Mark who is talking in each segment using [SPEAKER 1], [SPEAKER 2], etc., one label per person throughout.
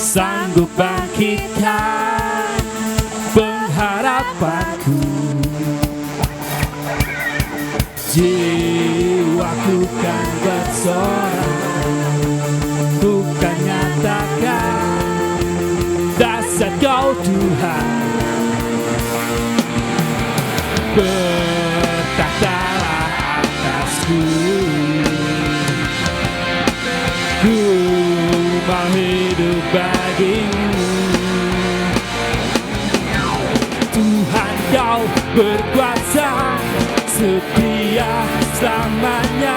[SPEAKER 1] sanggup bangkitkan pengharapanku. Jiwaku kan bersorak, bukan nyatakan dahsyat Kau Tuhan. Bertahtalah atasku, ku mau hidup bagimu. Tuhan Kau berkuasa, setia selamanya.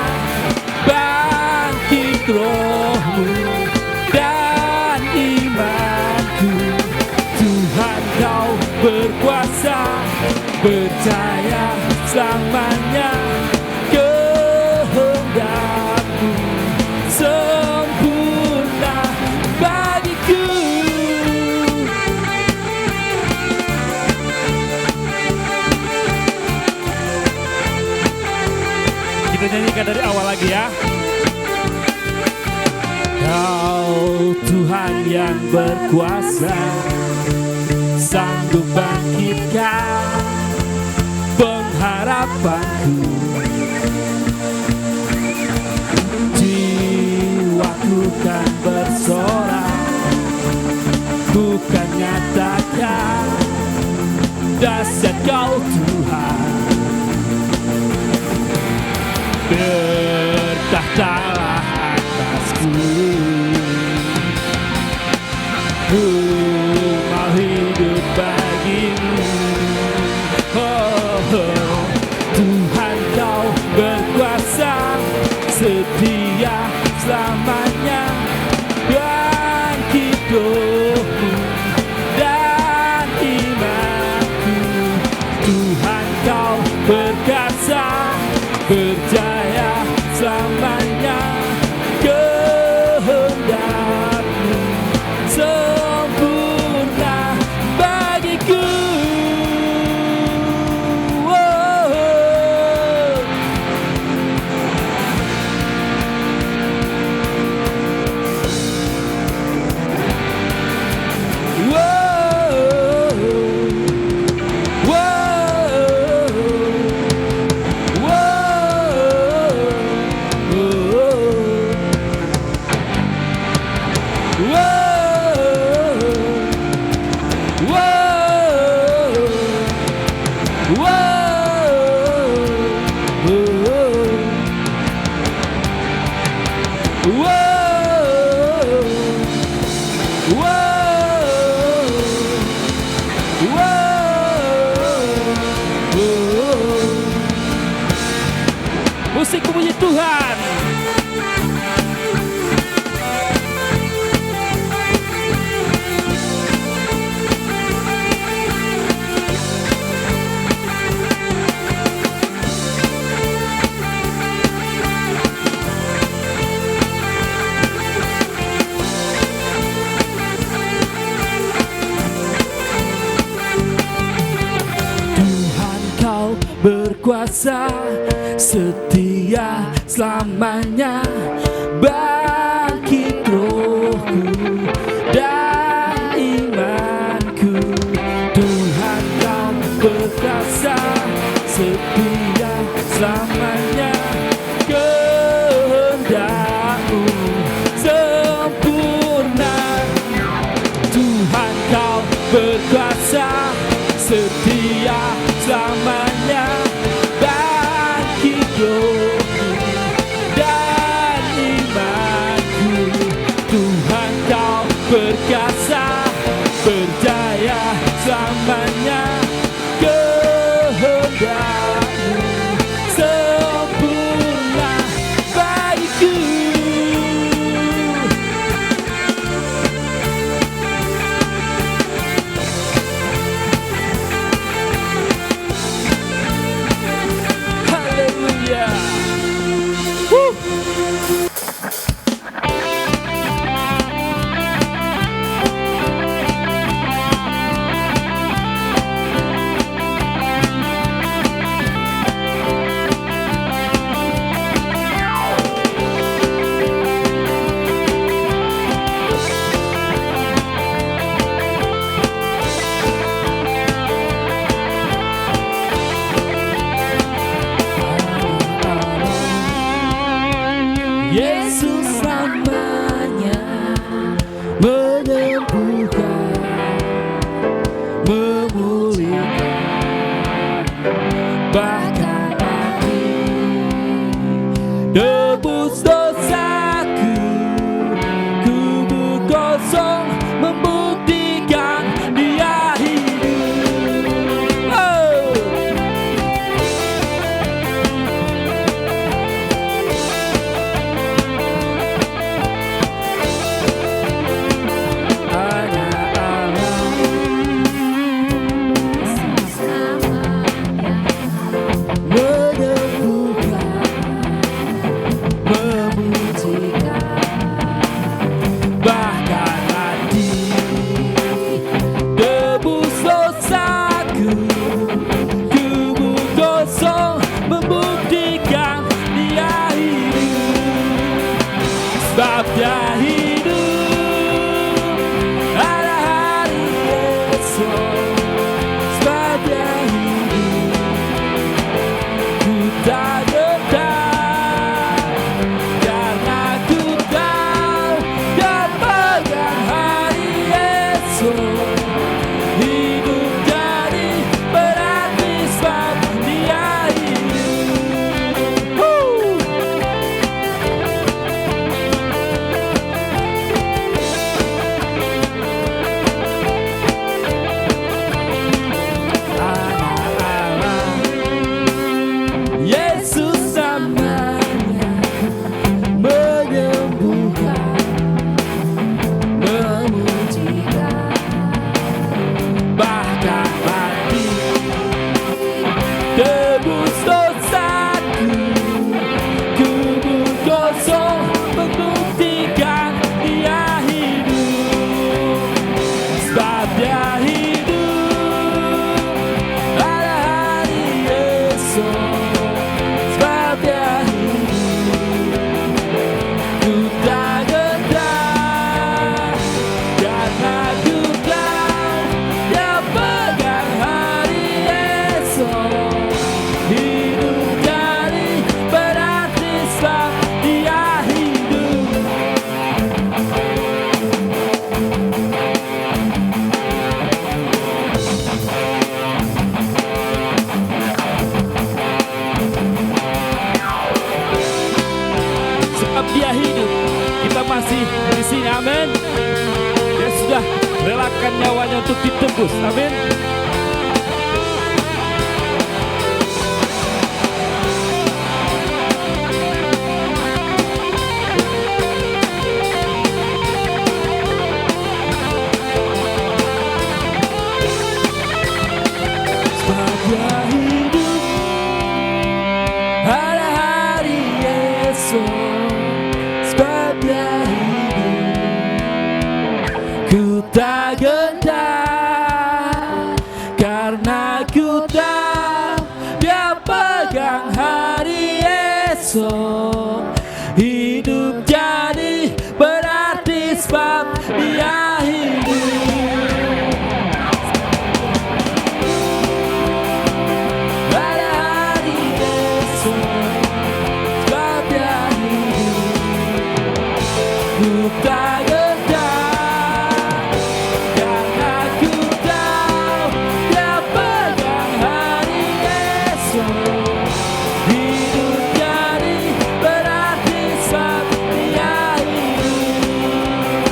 [SPEAKER 1] Bangkit rohmu dan imanku. Tuhan Kau berkuasa, percaya selamanya. Kehendakmu sempurna bagiku. Kita nyanyikan dari awal lagi ya. Kau Tuhan yang berkuasa, sanggup bangkitkan pengharapanku. Jiwaku kan bersorak, bukan nyatakan dahsyat Kau Tuhan. Bertahtalah atasku, ku mau hidup bagimu. Tuhan Kau berkuasa, setia selamanya. Bangkit rohmu dan imanku. Tuhan Kau berkuasa, percaya selamanya. Kehendakmu sempurna bagiku. Musik puji Tuhan. Tuhan Kau berkuasa, setia selamanya. Bangkit rohku dan imanku. Tuhan Kau berkuasa, setia selamanya. Kehendakmu sempurna. Tuhan Kau berkuasa, setia selamanya. Bangkit rohmu dan imanku. Tuhan Kau berkuasa, percaya selamanya. Kehendakmu sempurna bagiku. Haleluya. Yesus. Hidup jadi berarti sebab Dia hidup. Anak-anak Yesus namanya menyembuhkan, memujikan, bahkan mati tebus dosaku, kubur kosong membuktikan Dia hidup. Sebab Dia hidup, ada hari esok. Sebab Dia hidup, ku tak gentar, karena ku tahu Dia pegang hari esok. Hidup jadi berarti sebab Dia hidup. Sebab Dia hidup, kita masih di sini, amin. Dia sudah relakan nyawanya untuk ditebus, amin. Sebab Dia hidup, ada hari esok. Sebab Dia hidup, ku tak gentar, karena ku tahu Dia pegang hari esok. Hidup jadi berarti sebab Dia hidup. Ada hari esok, sebab Dia hidup, ku tak gentar, karena ku tahu Dia pegang hari esok. Hidup jadi berarti sebab Dia hidup,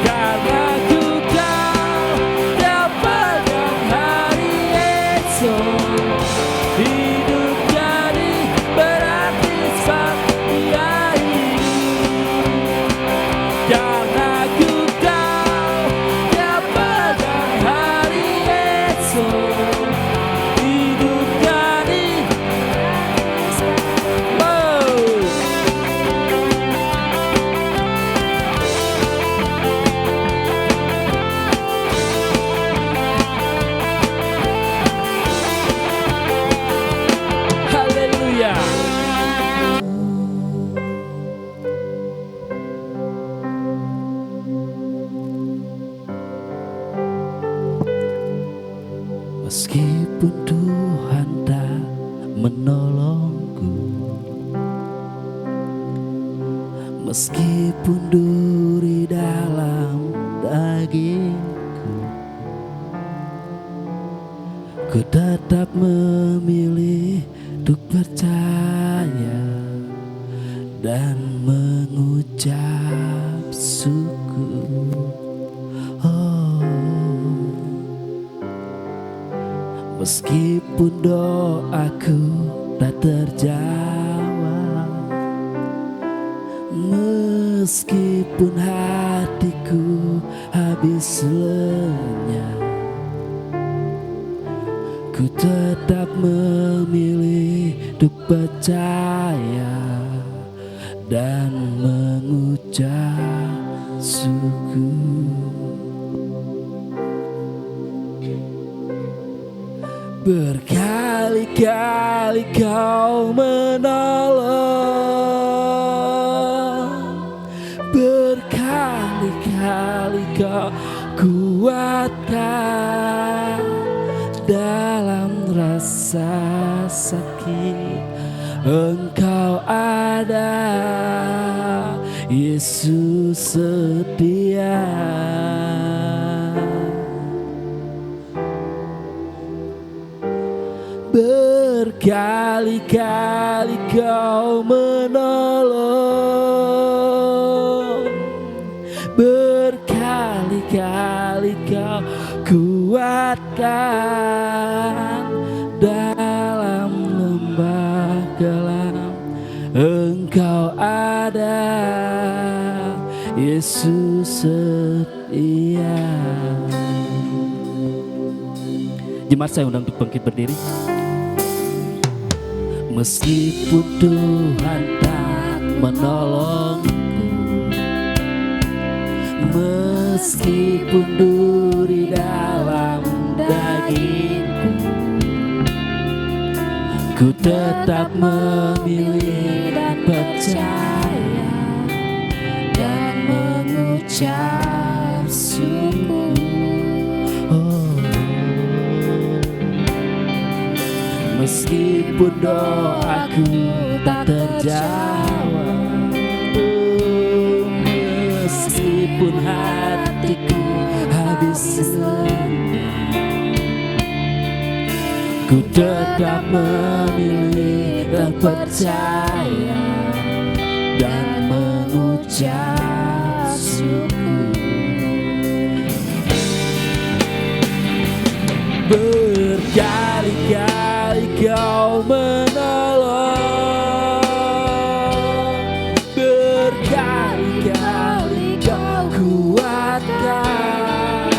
[SPEAKER 1] karena ku tahu Dia pegang hari esok. Hidup jadi berarti sebab Dia hidup, karena ku tahu Dia pegang hari esok. Hidup jadi haleluya. Meskipun Tuhan tak menolongku, meskipun duri dalam dagingku, ku tetap memilih untuk percaya dan mengucap syukur. Oh, meskipun doaku tak terjawab, meskipun hatiku habis lenyap, ku tetap memilih untuk percaya dan mengucap syukur. Berkali-kali Kau menolong, berkali-kali Kau kuatkan dalam rasa sakit. Engkau ada, Yesus setia. Berkali-kali Kau menolong, berkali-kali Kau kuatkan. Dalam lembah gelap Engkau ada, Yesus setia. Jemaat, saya undang untuk bangkit berdiri. Meskipun Tuhan tak menolongku, meskipun duri dalam dagingku, ku tetap memilih dan percaya dan mengucap syukur. Meskipun doaku tak terjawab, meskipun hatiku habis lelah, ku tetap memilih dan percaya dan mengucap syukur. Berkali-kali Kau menolong, berkali-kali Kau kuatkan.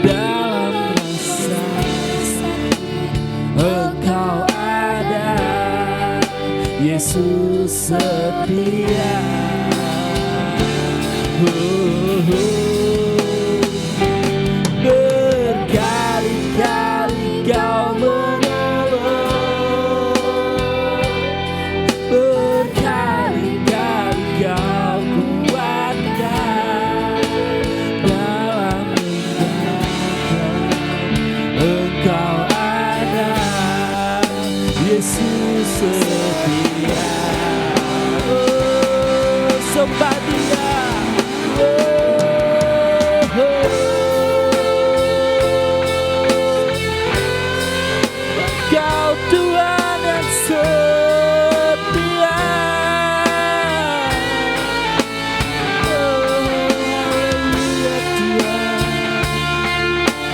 [SPEAKER 1] Dalam rasa sakit Engkau ada, Yesus setia. Berkali-kali Kau setia. Sembah Dia. Kau Tuhan yang setia. Haleluya Tuhan,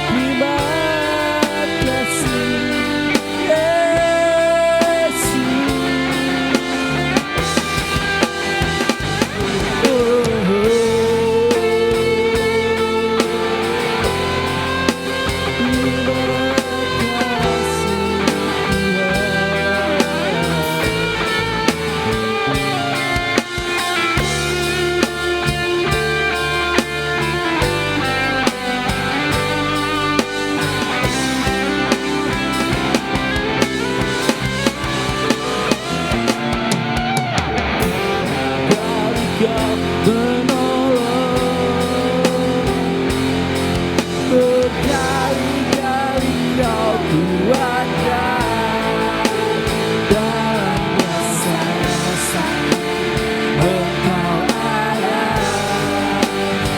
[SPEAKER 1] terima kasih.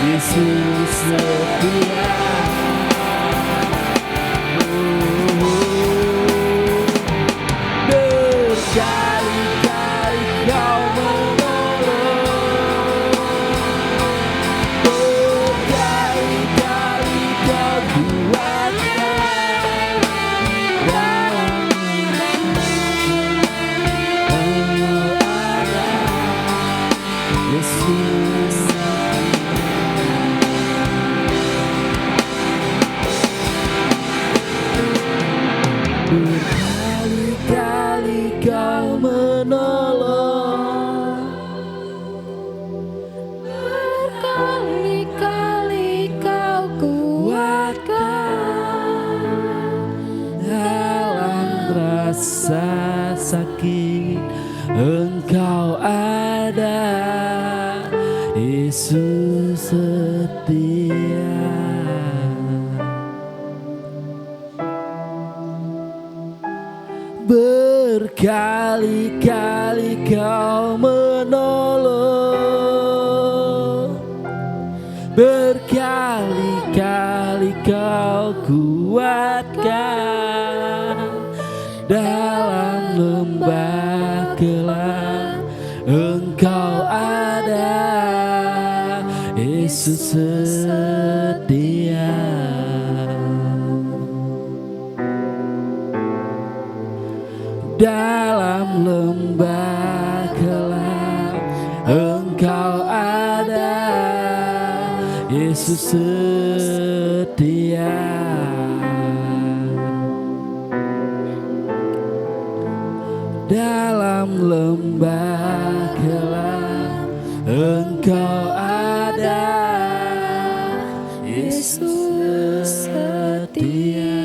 [SPEAKER 1] Yesus setia. Berkali-kali Kau menolong, berkali-kali Kau kuatkan. Dalam Engkau ada, Yesus. Berkali-kali Kau menolong, berkali-kali Kau kuatkan. Dalam rasa sakit Engkau ada, Yesus setia. Berkali-kali Kau menolong, berkali-kali Kau kuatkan. Dalam setia. Dalam lembah gelap Engkau ada, Yesus setia. Dalam lembah gelap Engkau ada, Yesus setia.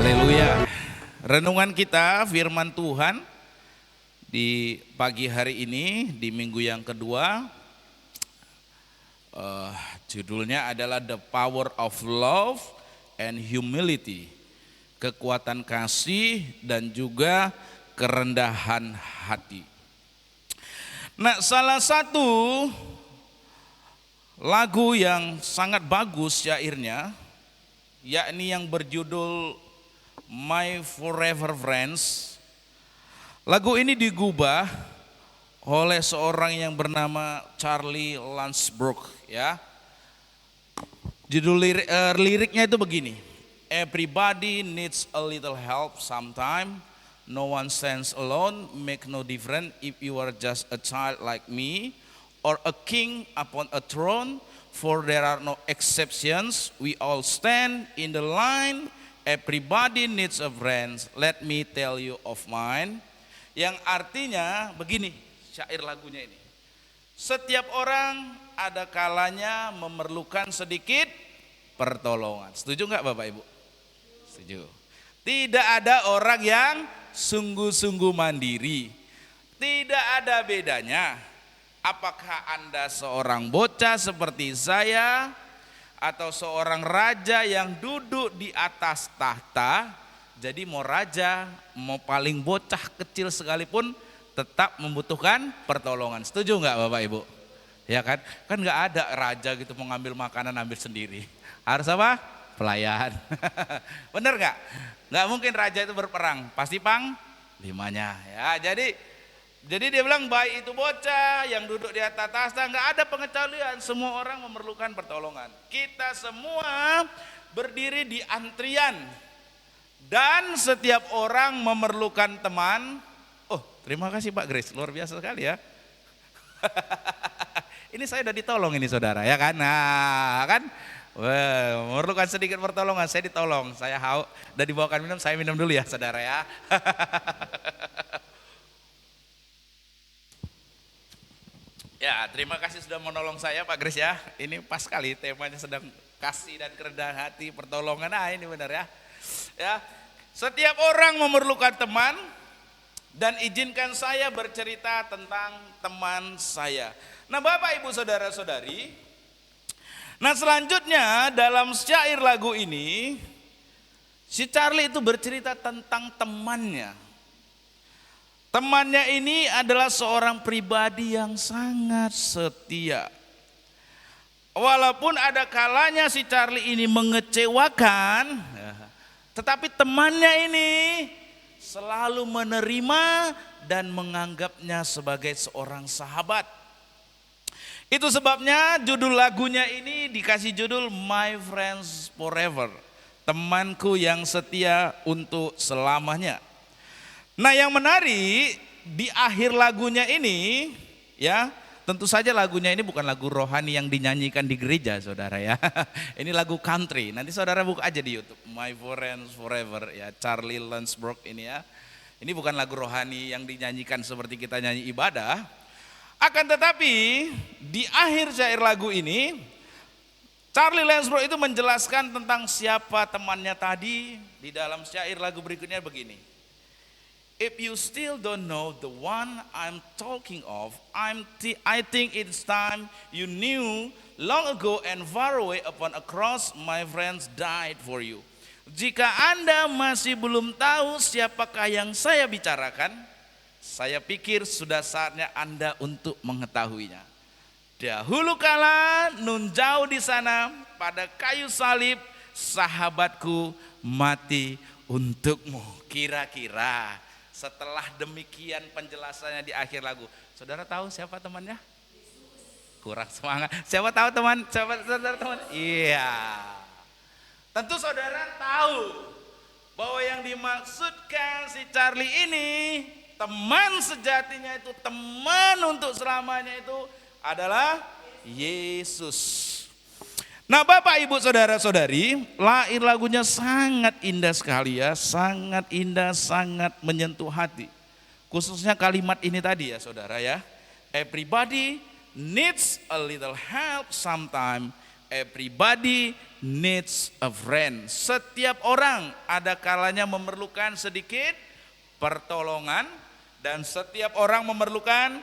[SPEAKER 2] Haleluya. Renungan kita firman Tuhan di pagi hari ini di minggu yang kedua, judulnya adalah The Power of Love and Humility, kekuatan kasih dan juga kerendahan hati. Nah, salah satu lagu yang sangat bagus syairnya, yakni yang berjudul My Forever Friends. Lagu ini digubah oleh seorang yang bernama Charlie Lansbrook, ya. Judul liriknya itu begini. Everybody needs a little help sometime. No one stands alone. Make no difference if you are just a child like me or a king upon a throne. For there are no exceptions. We all stand in the line. Everybody needs a friend, let me tell you of mine. Yang artinya begini, syair lagunya ini. Setiap orang ada kalanya memerlukan sedikit pertolongan. Setuju nggak Bapak Ibu? Setuju. Tidak ada orang yang sungguh-sungguh mandiri. Tidak ada bedanya. Apakah Anda seorang bocah seperti saya, atau seorang raja yang duduk di atas tahta. Jadi mau raja, mau paling bocah kecil sekalipun tetap membutuhkan pertolongan. Setuju nggak Bapak Ibu? Ya kan? Kan nggak ada raja gitu mau ngambil makanan ambil sendiri. Harus apa? Pelayan. Bener nggak? Nggak mungkin raja itu berperang, pasti panglimanya. Ya, jadi dia bilang baik itu bocah yang duduk di atas tahta, nggak ada pengecualian, semua orang memerlukan pertolongan. Kita semua berdiri di antrian dan setiap orang memerlukan teman. Oh, terima kasih Pak Grace, luar biasa sekali ya. Ini saya udah ditolong ini saudara ya kan. Nah kan, wah, memerlukan sedikit pertolongan, saya ditolong. Saya haus, udah dibawakan minum, saya minum dulu ya saudara ya. Ya, terima kasih sudah menolong saya Pak Grace ya. Ini pas sekali temanya sedang kasih dan kerendahan hati, pertolongan. Nah, ini benar ya. Ya, setiap orang memerlukan teman dan izinkan saya bercerita tentang teman saya. Nah, Bapak Ibu saudara-saudari, nah selanjutnya dalam syair lagu ini si Charlie itu bercerita tentang temannya. Temannya ini adalah seorang pribadi yang sangat setia. Walaupun ada kalanya si Charlie ini mengecewakan, tetapi temannya ini selalu menerima dan menganggapnya sebagai seorang sahabat. Itu sebabnya judul lagunya ini dikasih judul My Friends Forever, temanku yang setia untuk selamanya. Nah, yang menarik di akhir lagunya ini, ya, tentu saja lagunya ini bukan lagu rohani yang dinyanyikan di gereja, saudara ya. Ini lagu country. Nanti saudara buka aja di YouTube, My Friends Forever, ya, Charlie Lansbrook ini ya. Ini bukan lagu rohani yang dinyanyikan seperti kita nyanyi ibadah. Akan tetapi di akhir syair lagu ini, Charlie Lansbrook itu menjelaskan tentang siapa temannya tadi. Di dalam syair lagu berikutnya begini. If you still don't know the one I'm talking of, I think it's time you knew long ago and far away upon a cross, my friends died for you. Jika Anda masih belum tahu siapakah yang saya bicarakan, saya pikir sudah saatnya Anda untuk mengetahuinya. Dahulu kala, nun jauh di sana, pada kayu salib, sahabatku mati untukmu. Kira-kira setelah demikian penjelasannya di akhir lagu, saudara tahu siapa temannya? Kurang semangat. Siapa tahu teman? Siapa saudara teman? Iya. Tentu saudara tahu bahwa yang dimaksudkan si Charlie ini, teman sejatinya itu, teman untuk selamanya itu adalah Yesus. Nah Bapak Ibu Saudara-saudari, lagunya sangat indah sekali ya, sangat indah, sangat menyentuh hati. Khususnya kalimat ini tadi ya saudara ya. Everybody needs a little help sometime. Everybody needs a friend. Setiap orang ada kalanya memerlukan sedikit pertolongan, dan setiap orang memerlukan.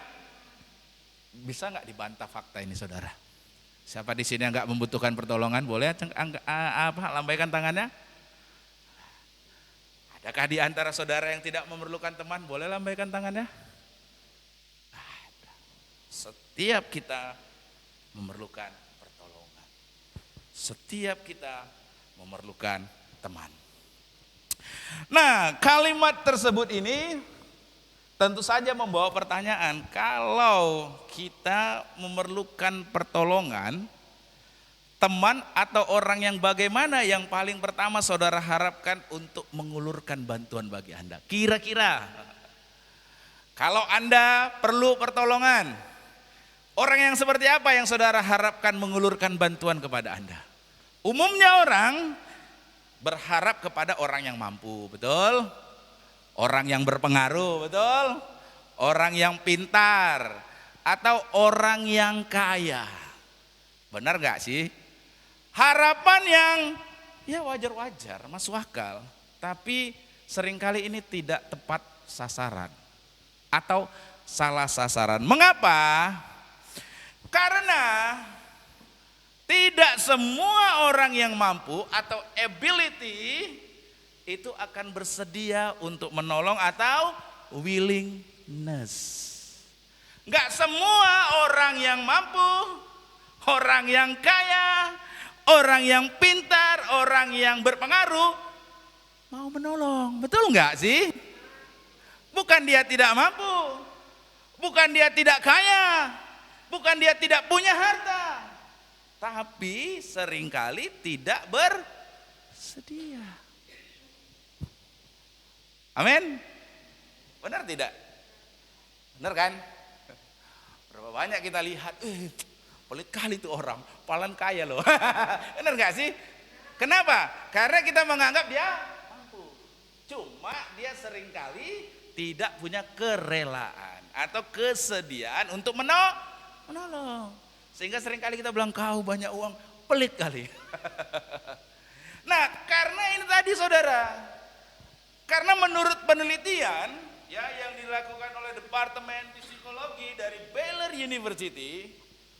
[SPEAKER 2] Bisa nggak dibantah fakta ini saudara? Siapa di sini yang nggak membutuhkan pertolongan? Boleh lambaikan tangannya? Adakah di antara saudara yang tidak memerlukan teman? Boleh lambaikan tangannya? Ada. Setiap kita memerlukan pertolongan. Setiap kita memerlukan teman. Nah, kalimat tersebut ini tentu saja membawa pertanyaan, kalau kita memerlukan pertolongan, teman atau orang yang bagaimana yang paling pertama saudara harapkan untuk mengulurkan bantuan bagi Anda? Kira-kira, kalau Anda perlu pertolongan, orang yang seperti apa yang saudara harapkan mengulurkan bantuan kepada Anda? Umumnya orang berharap kepada orang yang mampu, betul? Orang yang berpengaruh, betul? Orang yang pintar, atau orang yang kaya. Benar gak sih? Harapan yang ya wajar-wajar, masuk akal. Tapi seringkali ini tidak tepat sasaran. Atau salah sasaran. Mengapa? Karena tidak semua orang yang mampu atau ability itu akan bersedia untuk menolong atau willingness. Enggak semua orang yang mampu, orang yang kaya, orang yang pintar, orang yang berpengaruh mau menolong. Betul enggak sih? Bukan dia tidak mampu, bukan dia tidak kaya, bukan dia tidak punya harta, tapi seringkali tidak bersedia. Amin. Benar tidak? Benar kan? Berapa banyak kita lihat, pelit kali itu orang, palan kaya loh. Benar gak sih? Kenapa? Karena kita menganggap dia mampu. Cuma dia seringkali tidak punya kerelaan atau kesediaan untuk menolong. Sehingga seringkali kita bilang, kau banyak uang, pelit kali. Nah, karena ini tadi saudara, karena menurut penelitian ya yang dilakukan oleh Departemen Psikologi dari Baylor University,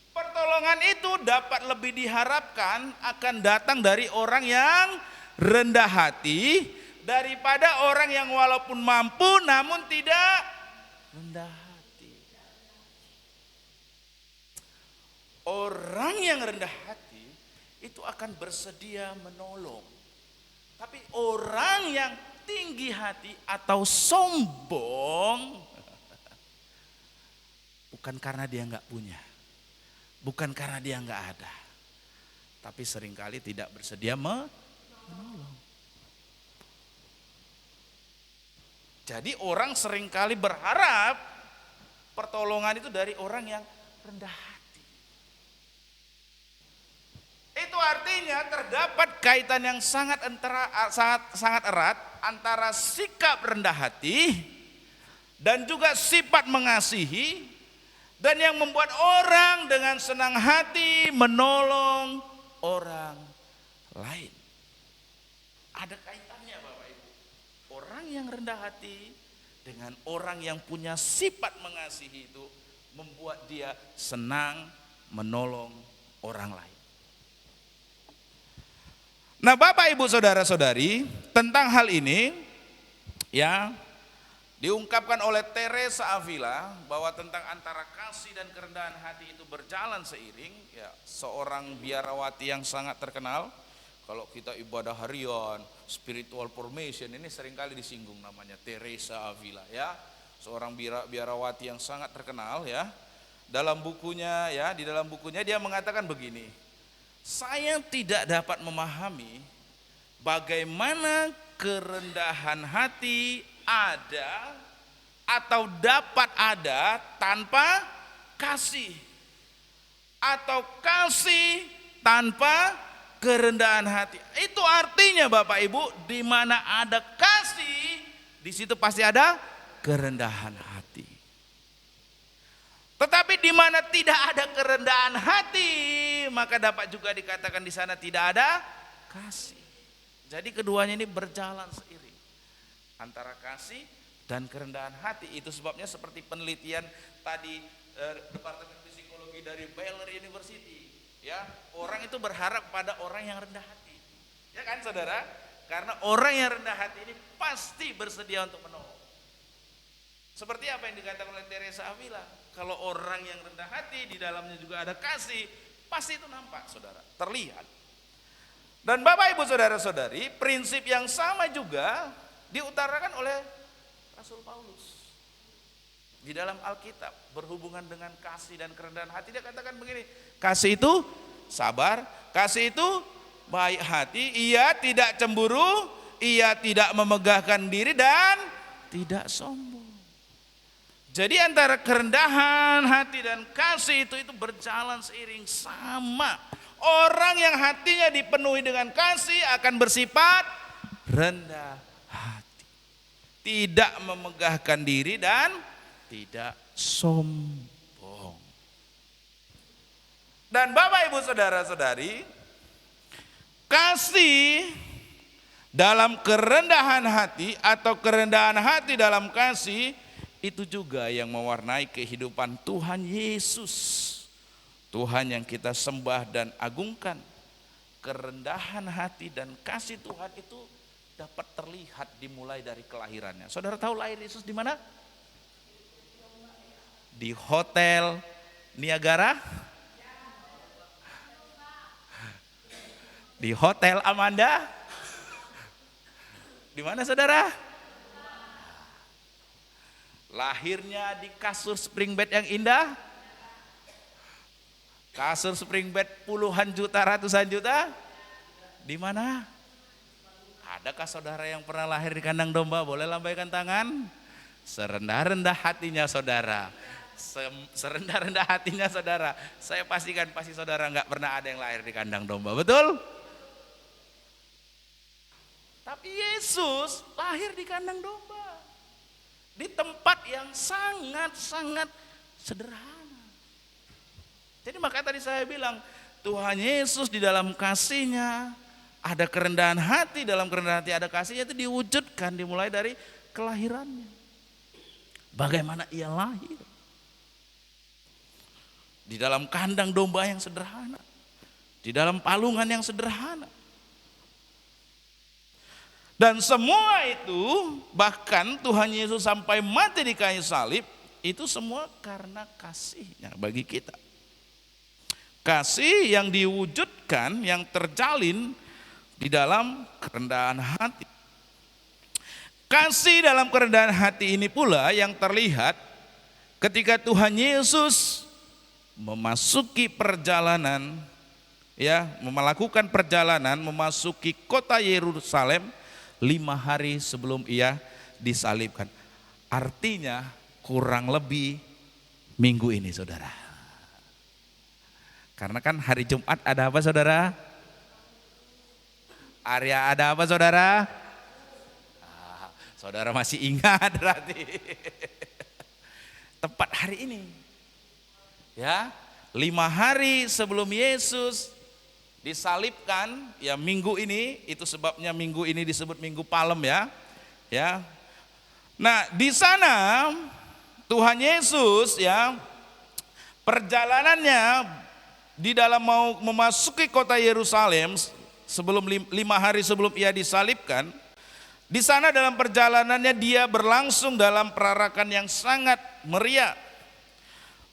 [SPEAKER 2] pertolongan itu dapat lebih diharapkan akan datang dari orang yang rendah hati daripada orang yang walaupun mampu namun tidak rendah hati. Orang yang rendah hati itu akan bersedia menolong. Tapi orang yang tinggi hati atau sombong, bukan karena dia nggak punya, bukan karena dia nggak ada, tapi seringkali tidak bersedia menolong. Jadi orang seringkali berharap pertolongan itu dari orang yang rendah hati. Itu artinya terdapat kaitan yang sangat erat antara sikap rendah hati dan juga sifat mengasihi, dan yang membuat orang dengan senang hati menolong orang lain. Ada kaitannya Bapak Ibu. Orang yang rendah hati dengan orang yang punya sifat mengasihi itu membuat dia senang menolong orang lain. Nah, Bapak Ibu Saudara-saudari, tentang hal ini ya diungkapkan oleh Teresa Avila bahwa tentang antara kasih dan kerendahan hati itu berjalan seiring. Ya, seorang biarawati yang sangat terkenal. Kalau kita ibadah harian, spiritual formation, ini seringkali disinggung namanya Teresa Avila ya. Seorang biarawati yang sangat terkenal ya. Dalam bukunya ya, di dalam bukunya dia mengatakan begini. Saya tidak dapat memahami bagaimana kerendahan hati ada atau dapat ada tanpa kasih, atau kasih tanpa kerendahan hati. Itu artinya Bapak Ibu, di mana ada kasih, di situ pasti ada kerendahan hati. Tetapi di mana tidak ada kerendahan hati, maka dapat juga dikatakan di sana tidak ada kasih. Jadi keduanya ini berjalan seiring, antara kasih dan kerendahan hati. Itu sebabnya seperti penelitian tadi Departemen Psikologi dari Baylor University. Ya, orang itu berharap pada orang yang rendah hati. Ya kan saudara? Karena orang yang rendah hati ini pasti bersedia untuk menolong. Seperti apa yang dikatakan oleh Teresa Avila. Kalau orang yang rendah hati, di dalamnya juga ada kasih, pasti itu nampak saudara, terlihat. Dan Bapak Ibu Saudara-saudari, prinsip yang sama juga diutarakan oleh Rasul Paulus. Di dalam Alkitab berhubungan dengan kasih dan kerendahan hati, dia katakan begini, kasih itu sabar, kasih itu baik hati, ia tidak cemburu, ia tidak memegahkan diri dan tidak sombong. Jadi antara kerendahan hati dan kasih itu berjalan seiring sama. Orang yang hatinya dipenuhi dengan kasih akan bersifat rendah hati, tidak memegahkan diri dan tidak sombong. Dan Bapak Ibu Saudara-saudari, kasih dalam kerendahan hati atau kerendahan hati dalam kasih itu juga yang mewarnai kehidupan Tuhan Yesus. Tuhan yang kita sembah dan agungkan. Kerendahan hati dan kasih Tuhan itu dapat terlihat dimulai dari kelahirannya. Saudara tahu lahir Yesus di mana? Di Hotel Niagara? Di Hotel Amanda? Di mana saudara? Lahirnya di kasur spring bed yang indah? Kasur spring bed puluhan juta, ratusan juta? Di mana? Adakah saudara yang pernah lahir di kandang domba? Boleh lambaikan tangan? Serendah-rendah hatinya saudara, serendah-rendah hatinya saudara, saya pastikan pasti saudara nggak pernah ada yang lahir di kandang domba, betul? Tapi Yesus lahir di kandang domba, di tempat yang sangat-sangat sederhana. Jadi maka tadi saya bilang, Tuhan Yesus di dalam kasihnya ada kerendahan hati, dalam kerendahan hati ada kasihnya, itu diwujudkan dimulai dari kelahirannya. Bagaimana ia lahir? Di dalam kandang domba yang sederhana, di dalam palungan yang sederhana. Dan semua itu, bahkan Tuhan Yesus sampai mati di kayu salib, itu semua karena kasihnya bagi kita. Kasih yang diwujudkan, yang terjalin di dalam kerendahan hati. Kasih dalam kerendahan hati ini pula yang terlihat ketika Tuhan Yesus memasuki perjalanan, ya, melakukan perjalanan memasuki kota Yerusalem 5 hari sebelum ia disalibkan. Artinya kurang lebih minggu ini saudara. Karena kan hari Jumat ada apa saudara? Arya ada apa saudara? Saudara masih ingat berarti. Tepat hari ini. Ya, 5 hari sebelum Yesus disalibkan, ya minggu ini, itu sebabnya minggu ini disebut Minggu Palem ya. Ya. Nah, di sana Tuhan Yesus ya perjalanannya di dalam mau memasuki kota Yerusalem lima hari sebelum ia disalibkan. Di sana dalam perjalanannya dia berlangsung dalam perarakan yang sangat meriah.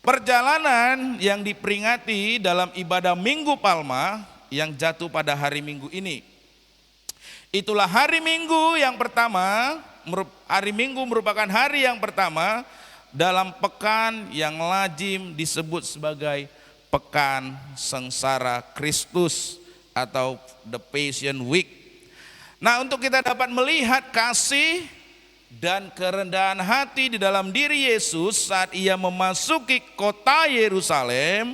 [SPEAKER 2] Perjalanan yang diperingati dalam ibadah Minggu Palma yang jatuh pada hari Minggu ini. Itulah hari Minggu yang pertama, hari Minggu merupakan hari yang pertama dalam pekan yang lazim disebut sebagai Pekan Sengsara Kristus atau The Passion Week. Nah, untuk kita dapat melihat kasih dan kerendahan hati di dalam diri Yesus saat ia memasuki kota Yerusalem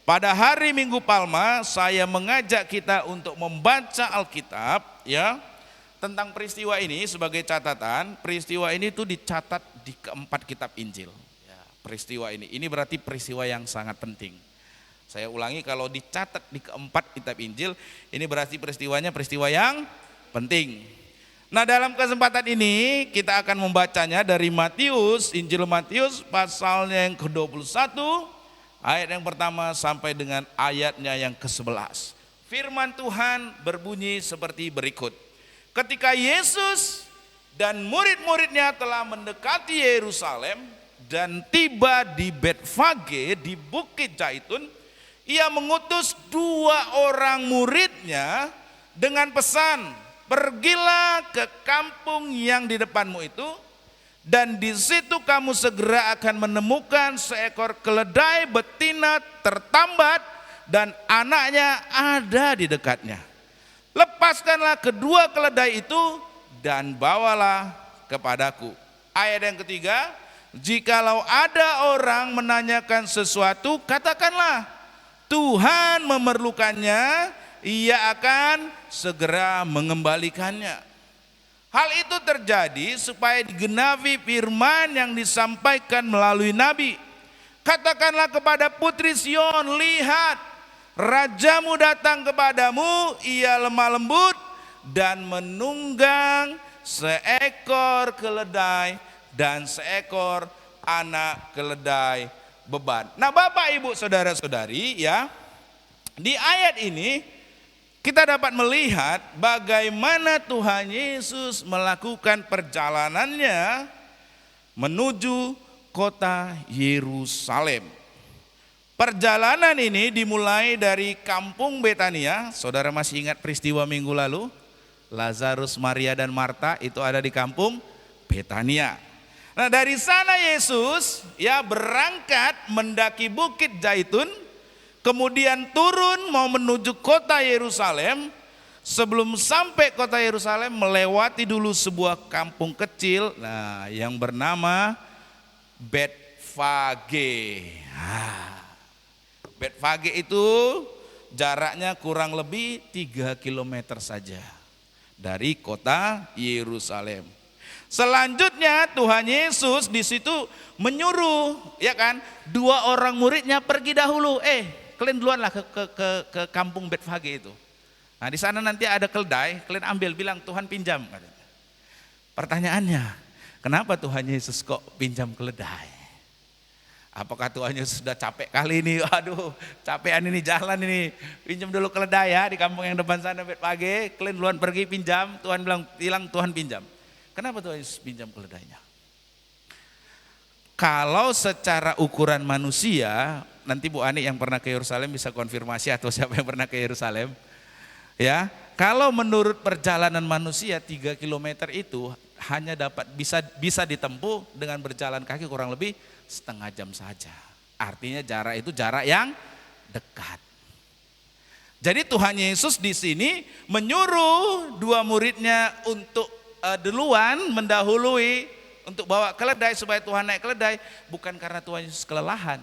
[SPEAKER 2] pada hari Minggu Palma, saya mengajak kita untuk membaca Alkitab ya tentang peristiwa ini. Sebagai catatan, peristiwa ini tuh dicatat di keempat kitab Injil ya, peristiwa ini berarti peristiwa yang sangat penting. Saya ulangi, kalau dicatat di keempat kitab Injil, ini berarti peristiwanya peristiwa yang penting. Nah, dalam kesempatan ini kita akan membacanya dari Matius, Injil Matius pasalnya yang ke-21, ayat yang pertama sampai dengan ayatnya yang ke-11. Firman Tuhan berbunyi seperti berikut. Ketika Yesus dan murid-muridnya telah mendekati Yerusalem dan tiba di Betfage di Bukit Zaitun, ia mengutus 2 orang muridnya dengan pesan, pergilah ke kampung yang di depanmu itu, dan di situ kamu segera akan menemukan seekor keledai betina tertambat dan anaknya ada di dekatnya. Lepaskanlah kedua keledai itu dan bawalah kepadaku. Ayat yang ketiga, jikalau ada orang menanyakan sesuatu, katakanlah, Tuhan memerlukannya, ia akan segera mengembalikannya. Hal itu terjadi supaya digenapi firman yang disampaikan melalui nabi. Katakanlah kepada putri Sion, lihat, rajamu datang kepadamu, ia lemah lembut dan menunggang seekor keledai dan seekor anak keledai beban. Nah, Bapak Ibu saudara-saudari ya, di ayat ini kita dapat melihat bagaimana Tuhan Yesus melakukan perjalanannya menuju kota Yerusalem. Perjalanan ini dimulai dari kampung Betania. Saudara masih ingat peristiwa minggu lalu? Lazarus, Maria dan Marta itu ada di kampung Betania. Nah, dari sana Yesus ya berangkat mendaki Bukit Zaitun, kemudian turun mau menuju kota Yerusalem. Sebelum sampai kota Yerusalem melewati dulu sebuah kampung kecil, nah, yang bernama Betfage. Betfage itu jaraknya kurang lebih 3 km saja dari kota Yerusalem. Selanjutnya Tuhan Yesus di situ menyuruh ya kan 2 orang muridnya pergi dahulu. Kalian duluan lah ke kampung Betfage itu. Nah, di sana nanti ada keledai, kalian ambil, bilang Tuhan pinjam. Pertanyaannya, kenapa Tuhan Yesus kok pinjam keledai? Apakah Tuhan Yesus sudah capek kali ini? Aduh, capean ini jalan ini. Pinjam dulu keledai ya di kampung yang depan sana Betfage. Kalian duluan pergi pinjam. Tuhan bilang Tuhan pinjam. Kenapa Tuhan Yesus pinjam keledainya? Kalau secara ukuran manusia, nanti Bu Ani yang pernah ke Yerusalem bisa konfirmasi, atau siapa yang pernah ke Yerusalem. Ya, kalau menurut perjalanan manusia 3 km itu hanya bisa ditempuh dengan berjalan kaki kurang lebih setengah jam saja. Artinya jarak itu jarak yang dekat. Jadi Tuhan Yesus di sini menyuruh 2 muridnya untuk duluan mendahului untuk bawa keledai supaya Tuhan naik keledai, bukan karena Tuhan Yesus kelelahan.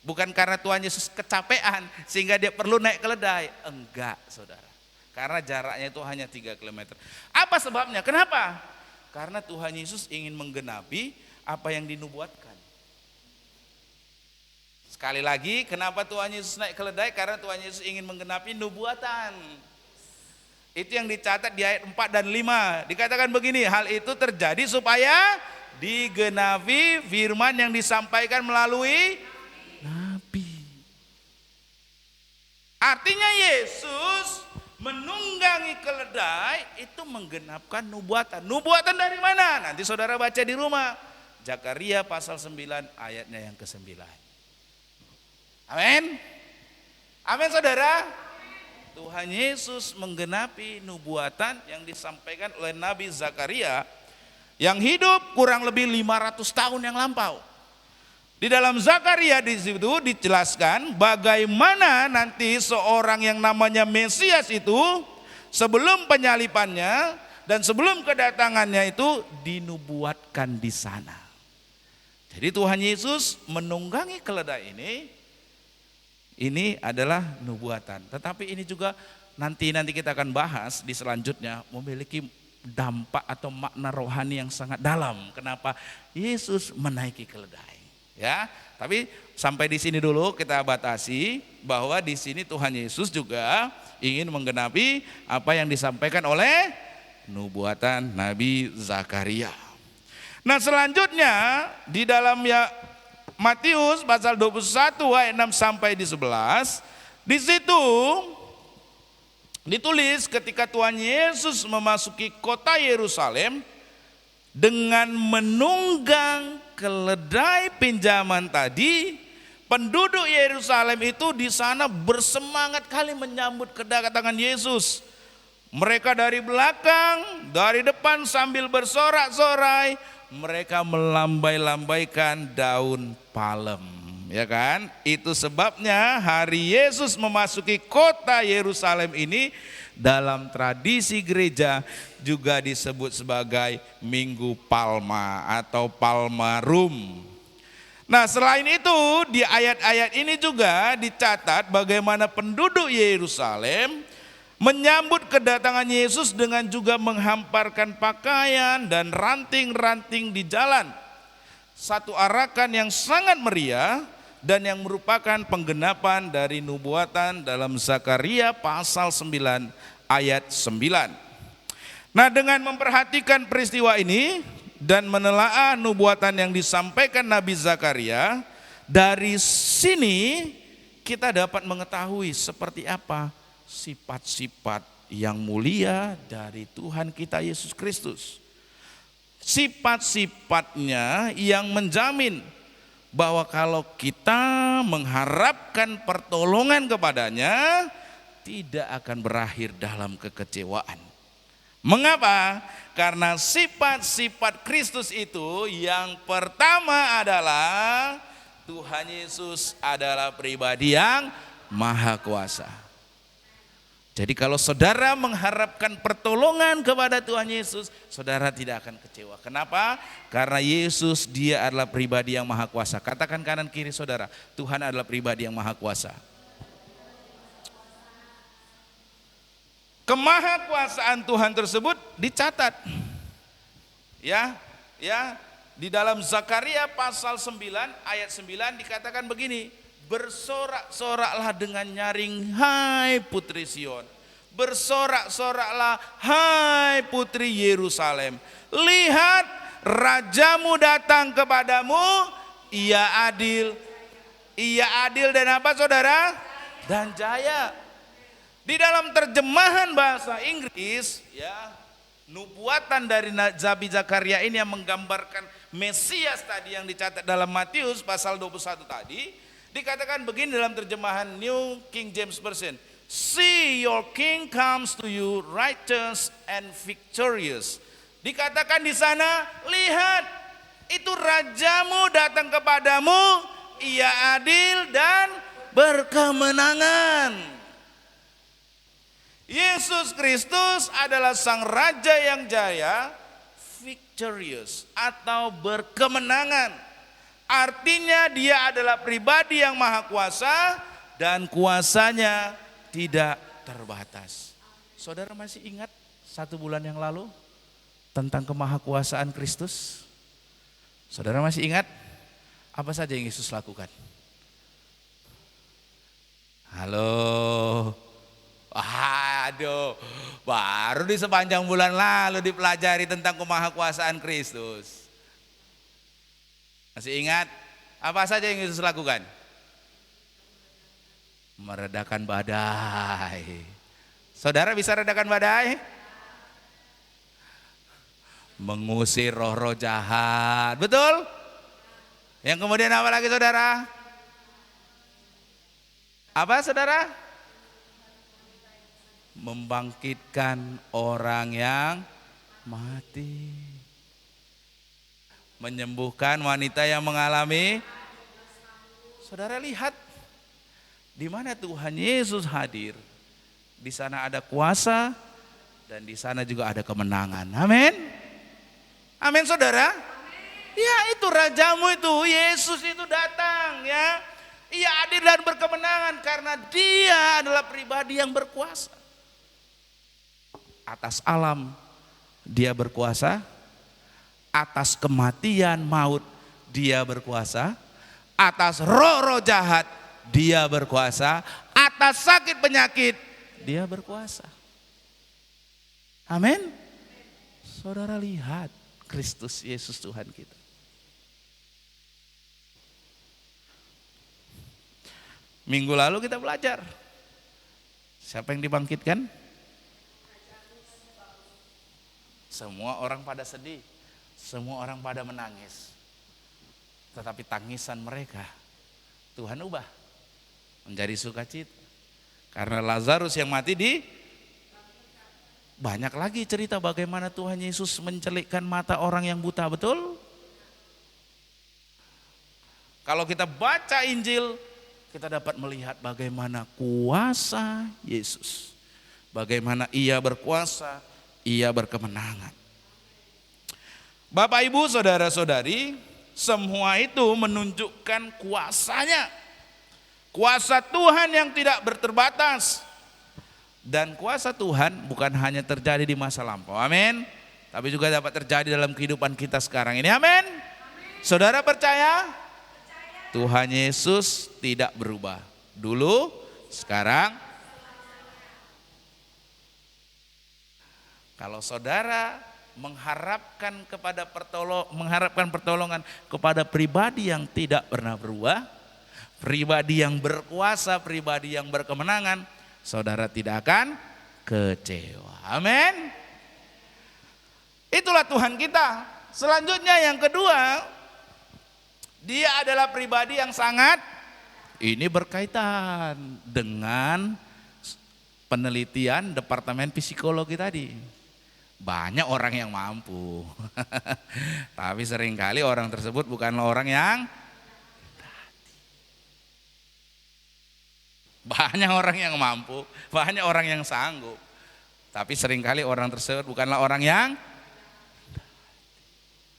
[SPEAKER 2] Bukan karena Tuhan Yesus kecapean sehingga dia perlu naik keledai. Enggak, saudara. Karena jaraknya itu hanya 3 km. Apa sebabnya? Kenapa? Karena Tuhan Yesus ingin menggenapi apa yang dinubuatkan. Sekali lagi, kenapa Tuhan Yesus naik keledai? Karena Tuhan Yesus ingin menggenapi nubuatan. Itu yang dicatat di ayat 4 dan 5. Dikatakan begini, hal itu terjadi supaya digenapi firman yang disampaikan melalui nabi. Artinya Yesus menunggangi keledai itu menggenapkan nubuatan. Nubuatan dari mana? Nanti saudara baca di rumah. Zakaria pasal 9 ayatnya yang ke-9. Amin. Amin saudara. Tuhan Yesus menggenapi nubuatan yang disampaikan oleh Nabi Zakaria yang hidup kurang lebih 500 tahun yang lampau. Di dalam Zakaria di situ dijelaskan bagaimana nanti seorang yang namanya Mesias itu sebelum penyalipannya dan sebelum kedatangannya itu dinubuatkan di sana. Jadi Tuhan Yesus menunggangi keledai ini adalah nubuatan. Tetapi ini juga nanti kita akan bahas di selanjutnya memiliki dampak atau makna rohani yang sangat dalam. Kenapa Yesus menaiki keledai? Ya, tapi sampai di sini dulu kita batasi bahwa di sini Tuhan Yesus juga ingin menggenapi apa yang disampaikan oleh nubuatan Nabi Zakaria. Nah, selanjutnya di dalam Matius pasal 21 ayat 6 sampai di 11, di situ ditulis ketika Tuhan Yesus memasuki kota Yerusalem dengan menunggang keledai pinjaman tadi, penduduk Yerusalem itu di sana bersemangat kali menyambut kedatangan Yesus. Mereka dari belakang, dari depan sambil bersorak-sorai, mereka melambai-lambaikan daun palem, ya kan? Itu sebabnya hari Yesus memasuki kota Yerusalem ini dalam tradisi gereja juga disebut sebagai Minggu Palma atau Palmarum. Nah, selain itu di ayat-ayat ini juga dicatat bagaimana penduduk Yerusalem menyambut kedatangan Yesus dengan juga menghamparkan pakaian dan ranting-ranting di jalan. Satu arakan yang sangat meriah dan yang merupakan penggenapan dari nubuatan dalam Zakaria pasal 9 ayat 9. Nah, dengan memperhatikan peristiwa ini dan menelaah nubuatan yang disampaikan Nabi Zakaria, dari sini kita dapat mengetahui seperti apa sifat-sifat yang mulia dari Tuhan kita Yesus Kristus. Sifat-sifatnya yang menjamin bahwa kalau kita mengharapkan pertolongan kepadanya, tidak akan berakhir dalam kekecewaan. Mengapa? Karena sifat-sifat Kristus itu yang pertama adalah Tuhan Yesus adalah pribadi yang maha kuasa. Jadi kalau saudara mengharapkan pertolongan kepada Tuhan Yesus, saudara tidak akan kecewa. Kenapa? Karena Yesus dia adalah pribadi yang maha kuasa. Katakan kanan kiri saudara, Tuhan adalah pribadi yang maha kuasa. Kemahakuasaan Tuhan tersebut dicatat. Ya, di dalam Zakaria pasal 9 ayat 9 dikatakan begini. Bersorak-soraklah dengan nyaring, hai putri Sion. Bersorak-soraklah, hai putri Yerusalem. Lihat, rajamu datang kepadamu, ia adil. Ia adil dan apa saudara? Dan jaya. Di dalam terjemahan bahasa Inggris, ya, nubuatan dari Nabi Zakaria ini yang menggambarkan Mesias tadi yang dicatat dalam Matius pasal 21 tadi. Dikatakan begini dalam terjemahan New King James Version. See, your king comes to you righteous and victorious. Dikatakan di sana, lihat, itu rajamu datang kepadamu, ia adil dan berkemenangan. Yesus Kristus adalah sang raja yang jaya, victorious atau berkemenangan. Artinya dia adalah pribadi yang maha kuasa dan kuasanya tidak terbatas. Saudara masih ingat 1 bulan yang lalu tentang kemahakuasaan Kristus? Saudara masih ingat apa saja yang Yesus lakukan? Halo. Aduh, baru di sepanjang bulan lalu dipelajari tentang kemahakuasaan Kristus. Masih ingat apa saja yang Yesus lakukan? Meredakan badai. Saudara bisa redakan badai? Mengusir roh-roh jahat. Betul? Yang kemudian apa lagi saudara? Apa saudara? Membangkitkan orang yang mati. Menyembuhkan wanita yang mengalami. Saudara lihat di mana Tuhan Yesus hadir. Di sana ada kuasa dan di sana juga ada kemenangan. Amin. Amin saudara. Ya itu rajamu itu, Yesus itu datang ya. Ia hadir dan berkemenangan karena dia adalah pribadi yang berkuasa. Atas alam dia berkuasa, atas kematian maut dia berkuasa, atas roh-roh jahat dia berkuasa, atas sakit penyakit dia berkuasa. Amin. Saudara lihat Kristus Yesus Tuhan kita. Minggu lalu kita belajar. Siapa yang dibangkitkan? Semua orang pada sedih. Semua orang pada menangis. Tetapi tangisan mereka Tuhan ubah menjadi sukacita. Karena Lazarus yang mati banyak lagi cerita bagaimana Tuhan Yesus mencelikkan mata orang yang buta, betul? Kalau kita baca Injil, kita dapat melihat bagaimana kuasa Yesus. Bagaimana ia berkuasa, ia berkemenangan. Bapak Ibu saudara-saudari, semua itu menunjukkan kuasanya. Kuasa Tuhan yang tidak berterbatas. Dan kuasa Tuhan bukan hanya terjadi di masa lampau, amin. Tapi juga dapat terjadi dalam kehidupan kita sekarang ini, amin. Saudara percaya? Tuhan Yesus tidak berubah. Dulu, sekarang. Kalau saudara mengharapkan pertolongan kepada pribadi yang tidak pernah berubah, pribadi yang berkuasa, pribadi yang berkemenangan, saudara tidak akan kecewa. Amin. Itulah Tuhan kita. Selanjutnya yang kedua, dia adalah pribadi yang sangat, ini berkaitan dengan penelitian Departemen Psikologi tadi. Banyak orang yang mampu. Tapi seringkali orang tersebut bukanlah orang yang banyak orang yang mampu, banyak orang yang sanggup. Tapi seringkali orang tersebut bukanlah orang yang,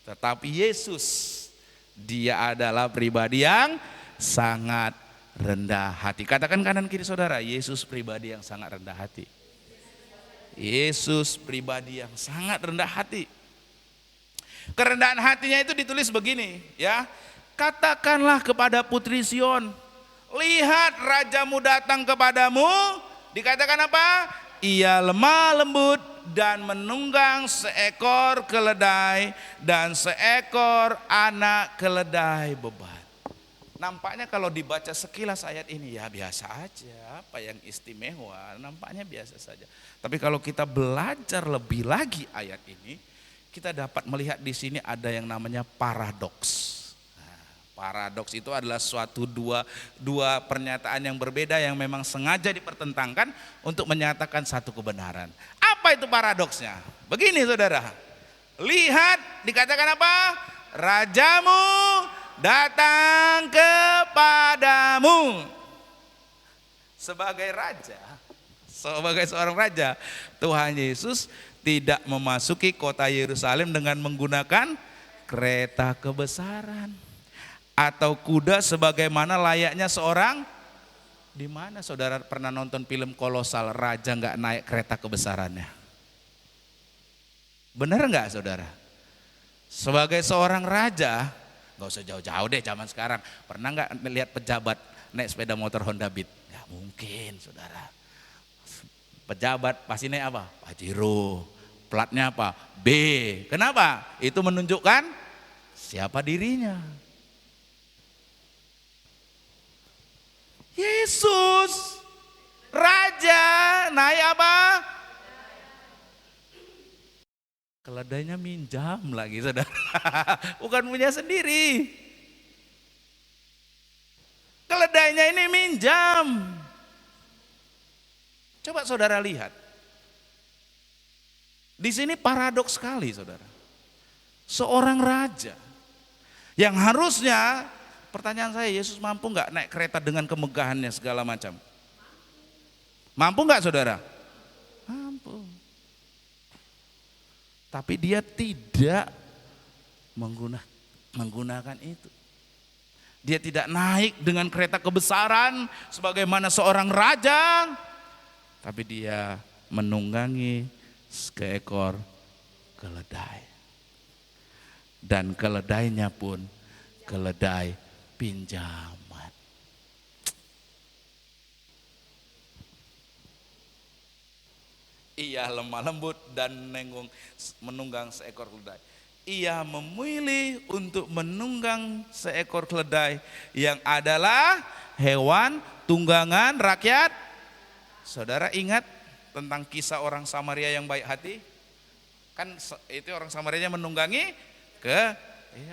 [SPEAKER 2] tetapi Yesus, dia adalah pribadi yang sangat rendah hati. Katakan kanan kiri saudara, Yesus pribadi yang sangat rendah hati. Yesus pribadi yang sangat rendah hati. Kerendahan hatinya itu ditulis begini ya. Katakanlah kepada putri Sion, lihat rajamu datang kepadamu. Dikatakan apa? Ia lemah lembut dan menunggang seekor keledai dan seekor anak keledai beban. Nampaknya kalau dibaca sekilas ayat ini ya biasa aja, apa yang istimewa, nampaknya biasa saja. Tapi kalau kita belajar lebih lagi ayat ini, kita dapat melihat di sini ada yang namanya paradoks. Paradoks itu adalah suatu dua pernyataan yang berbeda yang memang sengaja dipertentangkan untuk menyatakan satu kebenaran. Apa itu paradoksnya? Begini saudara, lihat dikatakan apa? Rajamu datang kepadamu. Sebagai raja, sebagai seorang raja, Tuhan Yesus tidak memasuki kota Yerusalem dengan menggunakan kereta kebesaran atau kuda sebagaimana layaknya seorang. Di mana saudara pernah nonton film kolosal, raja nggak naik kereta kebesarannya? Benar nggak saudara? Sebagai seorang raja, nggak usah jauh-jauh deh zaman sekarang. Pernah nggak lihat pejabat naik sepeda motor Honda Beat? Nggak mungkin saudara. Pejabat pasti naik apa? Pajero. Platnya apa? B. Kenapa? Itu menunjukkan siapa dirinya. Yesus, Raja, naik apa? Keledainya minjam lagi, saudara. Bukan punya sendiri. Keledainya ini minjam. Coba saudara lihat. Di sini paradoks sekali, saudara. Seorang raja yang harusnya, pertanyaan saya, Yesus mampu nggak naik kereta dengan kemegahannya segala macam? Mampu nggak, saudara? Mampu. Tapi dia tidak menggunakan itu. Dia tidak naik dengan kereta kebesaran sebagaimana seorang raja, tapi dia menunggangi seekor keledai. Dan keledainya pun keledai pinjaman. Ia lemah lembut dan menunggang seekor keledai. Ia memilih untuk menunggang seekor keledai yang adalah hewan tunggangan rakyat. Saudara ingat tentang kisah orang Samaria yang baik hati? Kan itu orang Samaria menunggangi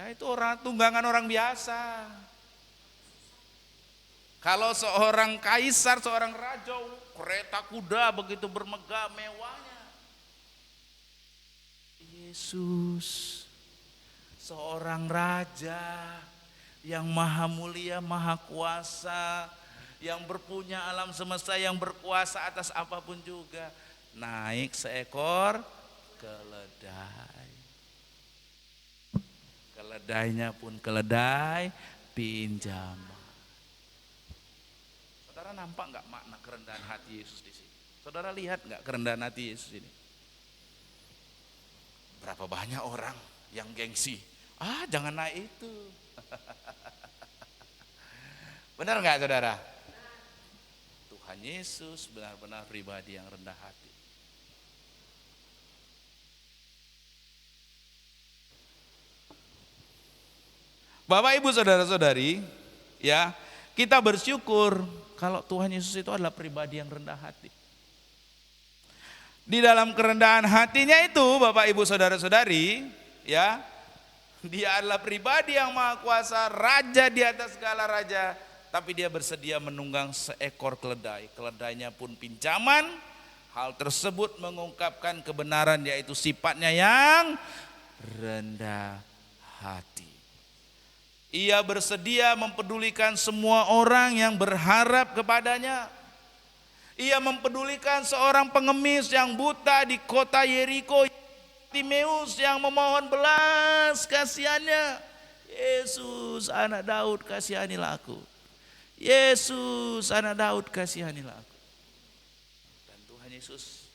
[SPEAKER 2] itu orang tunggangan orang biasa. Kalau seorang kaisar, seorang raja, kereta kuda begitu bermegah mewahnya. Yesus, seorang raja yang maha mulia, maha kuasa, yang berpunya alam semesta, yang berkuasa atas apapun juga, naik seekor keledai. Keledainya pun keledai pinjaman. Saudara nampak nggak makna kerendahan hati Yesus di sini? Saudara lihat nggak kerendahan hati Yesus ini? Berapa banyak orang yang gengsi, jangan naik itu. Benar nggak, saudara? Tuhan Yesus benar-benar pribadi yang rendah hati. Bapak Ibu saudara-saudari, ya, kita bersyukur kalau Tuhan Yesus itu adalah pribadi yang rendah hati. Di dalam kerendahan hatinya itu, Bapak Ibu saudara-saudari, ya, dia adalah pribadi yang maha kuasa, raja di atas segala raja, tapi dia bersedia menunggang seekor keledai. Keledainya pun pinjaman. Hal tersebut mengungkapkan kebenaran, yaitu sifatnya yang rendah hati. Ia bersedia mempedulikan semua orang yang berharap kepadanya. Ia mempedulikan seorang pengemis yang buta di kota Yeriko, Timeus, yang memohon belas kasihannya. Yesus, anak Daud, kasihanilah aku. Yesus, anak Daud, kasihanilah aku. Dan Tuhan Yesus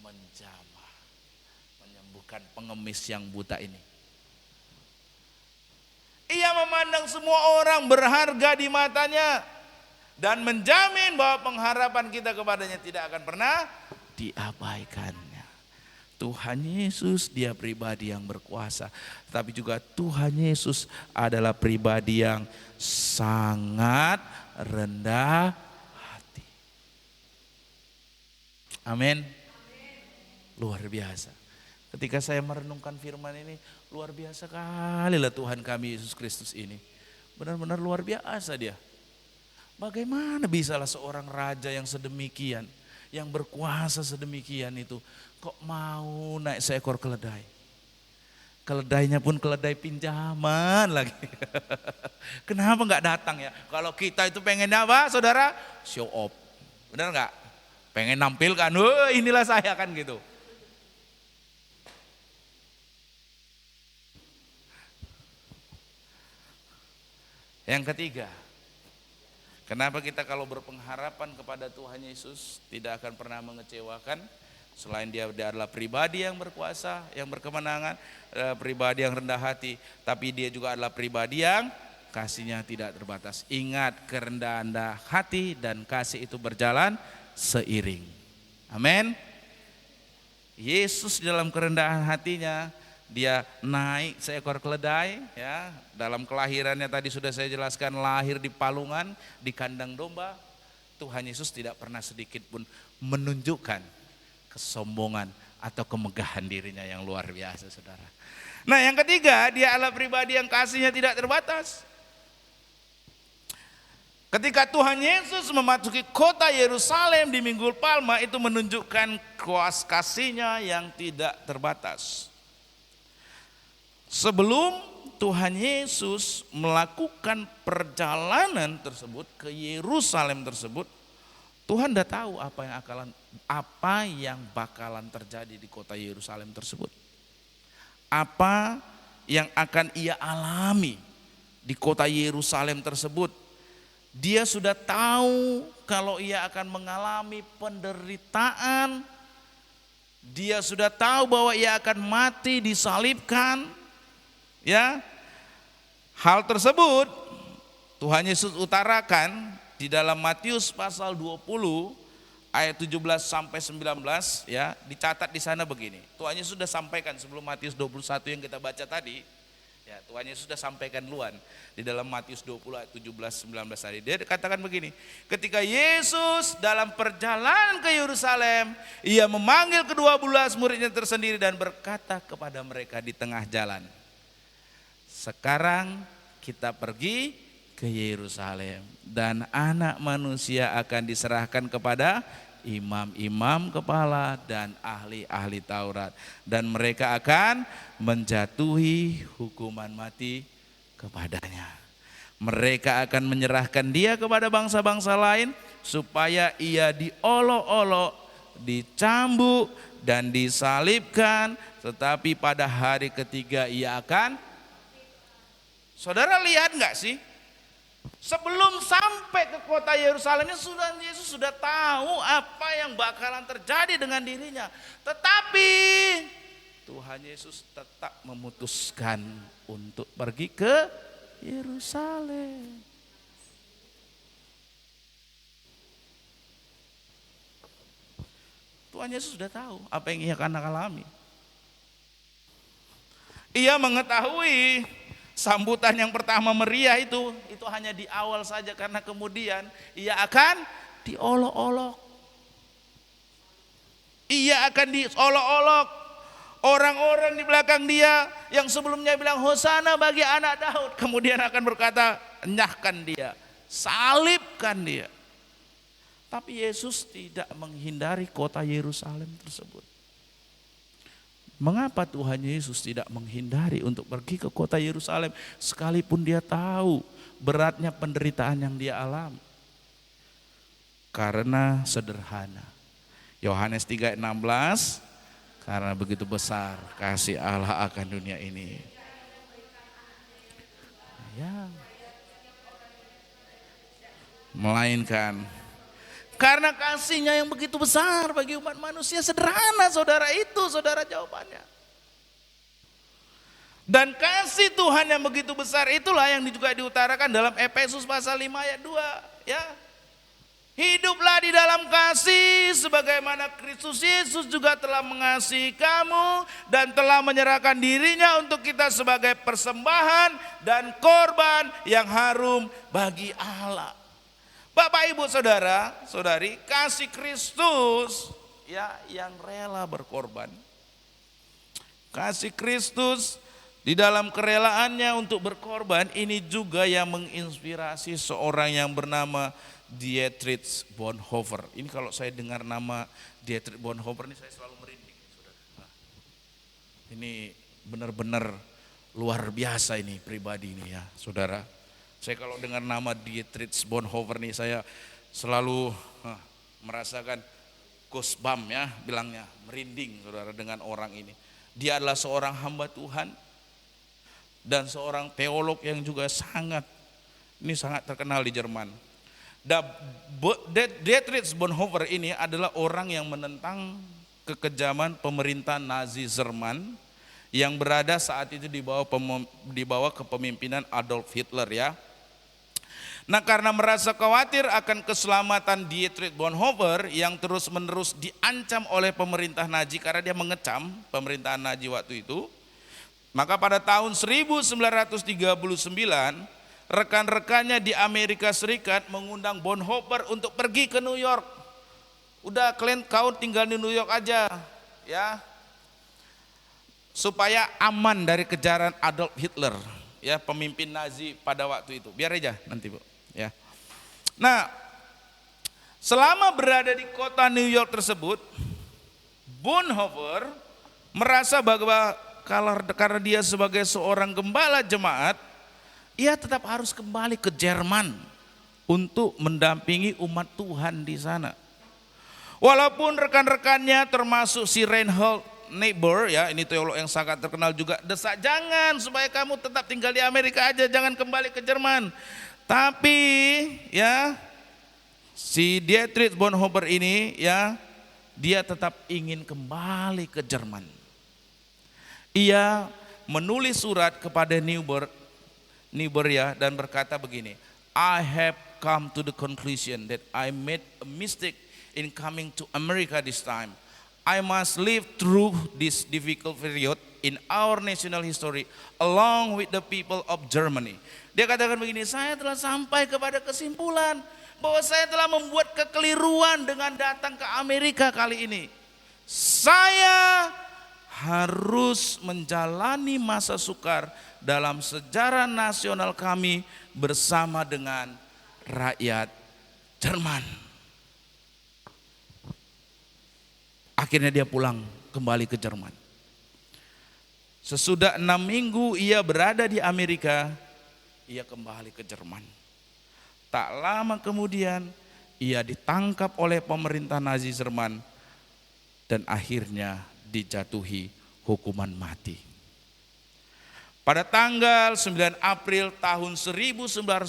[SPEAKER 2] menjamah, menyembuhkan pengemis yang buta ini. Ia memandang semua orang berharga di matanya dan menjamin bahwa pengharapan kita kepadanya tidak akan pernah diabaikannya. Tuhan Yesus, dia pribadi yang berkuasa, tapi juga Tuhan Yesus adalah pribadi yang sangat rendah hati. Amin. Luar biasa. Ketika saya merenungkan firman ini, luar biasa kali lah Tuhan kami Yesus Kristus ini. Benar-benar luar biasa dia. Bagaimana bisalah seorang raja yang sedemikian, yang berkuasa sedemikian itu, kok mau naik seekor keledai? Keledainya pun keledai pinjaman lagi. Kenapa nggak datang ya? Kalau kita itu pengen apa, saudara? Show off. Benar nggak? Pengen nampilkan, inilah saya kan gitu. Yang ketiga, kenapa kita kalau berpengharapan kepada Tuhan Yesus tidak akan pernah mengecewakan? Selain dia adalah pribadi yang berkuasa, yang berkemenangan, pribadi yang rendah hati, tapi dia juga adalah pribadi yang kasihnya tidak terbatas. Ingat, kerendahan hati dan kasih itu berjalan seiring. Amin. Yesus dalam kerendahan hatinya dia naik seekor keledai, ya. Dalam kelahirannya tadi sudah saya jelaskan, lahir di palungan, di kandang domba. Tuhan Yesus tidak pernah sedikit pun menunjukkan kesombongan atau kemegahan dirinya yang luar biasa, saudara. Nah, yang ketiga, dia Allah pribadi yang kasihnya tidak terbatas. Ketika Tuhan Yesus memasuki kota Yerusalem di Minggu Palma, itu menunjukkan kuasa kasihnya yang tidak terbatas. Sebelum Tuhan Yesus melakukan perjalanan tersebut ke Yerusalem tersebut, Tuhan sudah tahu apa yang bakalan terjadi di kota Yerusalem tersebut. Apa yang akan ia alami di kota Yerusalem tersebut. Dia sudah tahu kalau ia akan mengalami penderitaan. Dia sudah tahu bahwa ia akan mati disalibkan. Ya, hal tersebut Tuhan Yesus utarakan di dalam Matius pasal 20 ayat 17 sampai 19, ya, dicatat di sana begini. Tuhan Yesus sudah sampaikan sebelum Matius 21 yang kita baca tadi. Ya, Tuhan Yesus sudah sampaikan duluan di dalam Matius 20 ayat 17 19 tadi. Dia katakan begini, ketika Yesus dalam perjalanan ke Yerusalem, ia memanggil ke-12 muridnya tersendiri dan berkata kepada mereka di tengah jalan, sekarang kita pergi ke Yerusalem dan anak manusia akan diserahkan kepada imam-imam kepala dan ahli-ahli Taurat, dan mereka akan menjatuhi hukuman mati kepadanya. Mereka akan menyerahkan dia kepada bangsa-bangsa lain supaya ia diolok-olok, dicambuk dan disalibkan, tetapi pada hari ketiga ia akan. Saudara lihat enggak sih? Sebelum sampai ke kota Yerusalem, Yesus sudah tahu apa yang bakalan terjadi dengan dirinya. Tetapi Tuhan Yesus tetap memutuskan untuk pergi ke Yerusalem. Tuhan Yesus sudah tahu apa yang ia akan alami. Ia mengetahui sambutan yang pertama meriah itu hanya di awal saja, karena kemudian ia akan diolok-olok. Ia akan diolok-olok. Orang-orang di belakang dia yang sebelumnya bilang Hosana bagi anak Daud, kemudian akan berkata enyahkan dia, salibkan dia. Tapi Yesus tidak menghindari kota Yerusalem tersebut. Mengapa Tuhan Yesus tidak menghindari untuk pergi ke kota Yerusalem sekalipun dia tahu beratnya penderitaan yang dia alami? Karena sederhana. Yohanes 3:16, karena begitu besar kasih Allah akan dunia ini. Ya. Melainkan karena kasihnya yang begitu besar bagi umat manusia. Sederhana saudara, itu saudara jawabannya. Dan kasih Tuhan yang begitu besar itulah yang juga diutarakan dalam Efesus pasal 5 ayat 2. Ya. Hiduplah di dalam kasih sebagaimana Kristus Yesus juga telah mengasihi kamu dan telah menyerahkan dirinya untuk kita sebagai persembahan dan korban yang harum bagi Allah. Bapak, Ibu, Saudara, Saudari, kasih Kristus ya yang rela berkorban. Kasih Kristus di dalam kerelaannya untuk berkorban ini juga yang menginspirasi seorang yang bernama Dietrich Bonhoeffer. Ini kalau saya dengar nama Dietrich Bonhoeffer ini saya selalu merinding, Saudara. Ini benar-benar luar biasa ini pribadi ini ya, Saudara. Saya kalau dengar nama Dietrich Bonhoeffer nih saya selalu merasakan goosebump ya, bilangnya merinding saudara dengan orang ini. Dia adalah seorang hamba Tuhan dan seorang teolog yang juga sangat terkenal di Jerman. Dietrich Bonhoeffer ini adalah orang yang menentang kekejaman pemerintah Nazi Jerman yang berada saat itu di bawah kepemimpinan Adolf Hitler ya. Nah, karena merasa khawatir akan keselamatan Dietrich Bonhoeffer yang terus-menerus diancam oleh pemerintah Nazi karena dia mengecam pemerintahan Nazi waktu itu, Maka pada tahun 1939 rekan-rekannya di Amerika Serikat mengundang Bonhoeffer untuk pergi ke New York. Udah kau tinggal di New York aja ya, supaya aman dari kejaran Adolf Hitler, ya, pemimpin Nazi pada waktu itu. Biar aja nanti, Bu, ya. Nah, selama berada di kota New York tersebut, Bonhoeffer merasa bahwa karena dia sebagai seorang gembala jemaat, ia tetap harus kembali ke Jerman untuk mendampingi umat Tuhan di sana. Walaupun rekan-rekannya termasuk si Reinhold Niebuhr, ya, ini teolog yang sangat terkenal juga, desak, jangan, supaya kamu tetap tinggal di Amerika aja, jangan kembali ke Jerman. Tapi ya, si Dietrich Bonhoeffer ini, ya, dia tetap ingin kembali ke Jerman. Ia menulis surat kepada Niebuhr, ya, dan berkata begini, I have come to the conclusion that I made a mistake in coming to America this time. I must live through this difficult period in our national history along with the people of Germany. Dia katakan begini, saya telah sampai kepada kesimpulan bahwa saya telah membuat kekeliruan dengan datang ke Amerika kali ini. Saya harus menjalani masa sukar dalam sejarah nasional kami bersama dengan rakyat Jerman. Akhirnya dia pulang kembali ke Jerman. Sesudah 6 minggu ia berada di Amerika, ia kembali ke Jerman. Tak lama kemudian ia ditangkap oleh pemerintah Nazi Jerman dan akhirnya dijatuhi hukuman mati. Pada tanggal 9 April tahun 1945,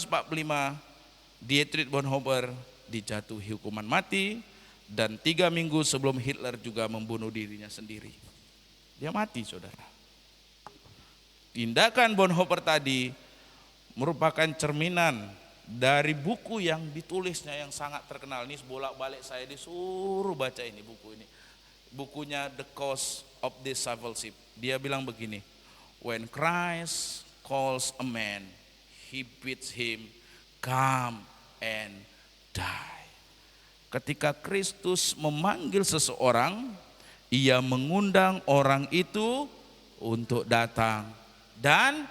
[SPEAKER 2] Dietrich Bonhoeffer dijatuhi hukuman mati, dan 3 minggu sebelum Hitler juga membunuh dirinya sendiri. Dia mati, saudara. Tindakan Bonhoeffer tadi merupakan cerminan dari buku yang ditulisnya yang sangat terkenal. Ini bolak-balik saya disuruh baca ini buku ini. Bukunya The Cost of Discipleship. Dia bilang begini, when Christ calls a man, he bids him come and die. Ketika Kristus memanggil seseorang, ia mengundang orang itu untuk datang dan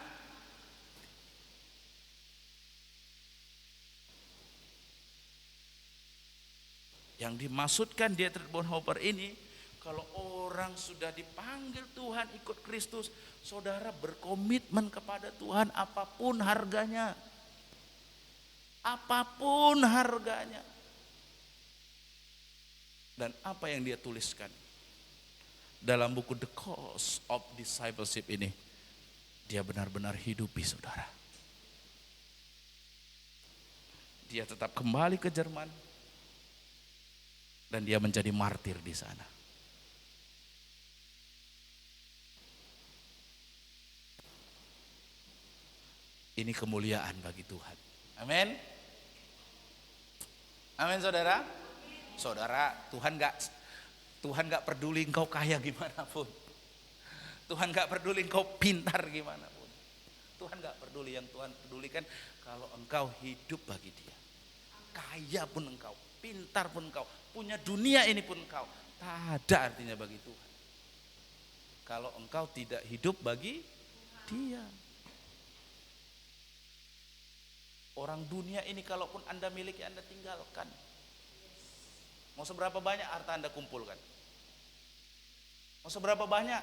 [SPEAKER 2] yang dimaksudkan Dietrich Bonhoeffer ini, kalau orang sudah dipanggil Tuhan ikut Kristus, saudara berkomitmen kepada Tuhan apapun harganya. Apapun harganya. Dan apa yang dia tuliskan dalam buku The Cost of Discipleship ini, dia benar-benar hidupi, saudara. Dia tetap kembali ke Jerman dan dia menjadi martir di sana. Ini kemuliaan bagi Tuhan. Amin. Amin, saudara. Saudara, Tuhan nggak peduli engkau kaya gimana pun. Tuhan nggak peduli engkau pintar gimana pun. Tuhan nggak peduli, yang Tuhan pedulikan kalau engkau hidup bagi Dia. Kaya pun engkau, pintar pun engkau, punya dunia ini pun engkau, tak ada artinya bagi Tuhan kalau engkau tidak hidup bagi Dia. Orang dunia ini kalaupun Anda miliki, Anda tinggalkan. Mau seberapa banyak harta Anda kumpulkan? Mau seberapa banyak?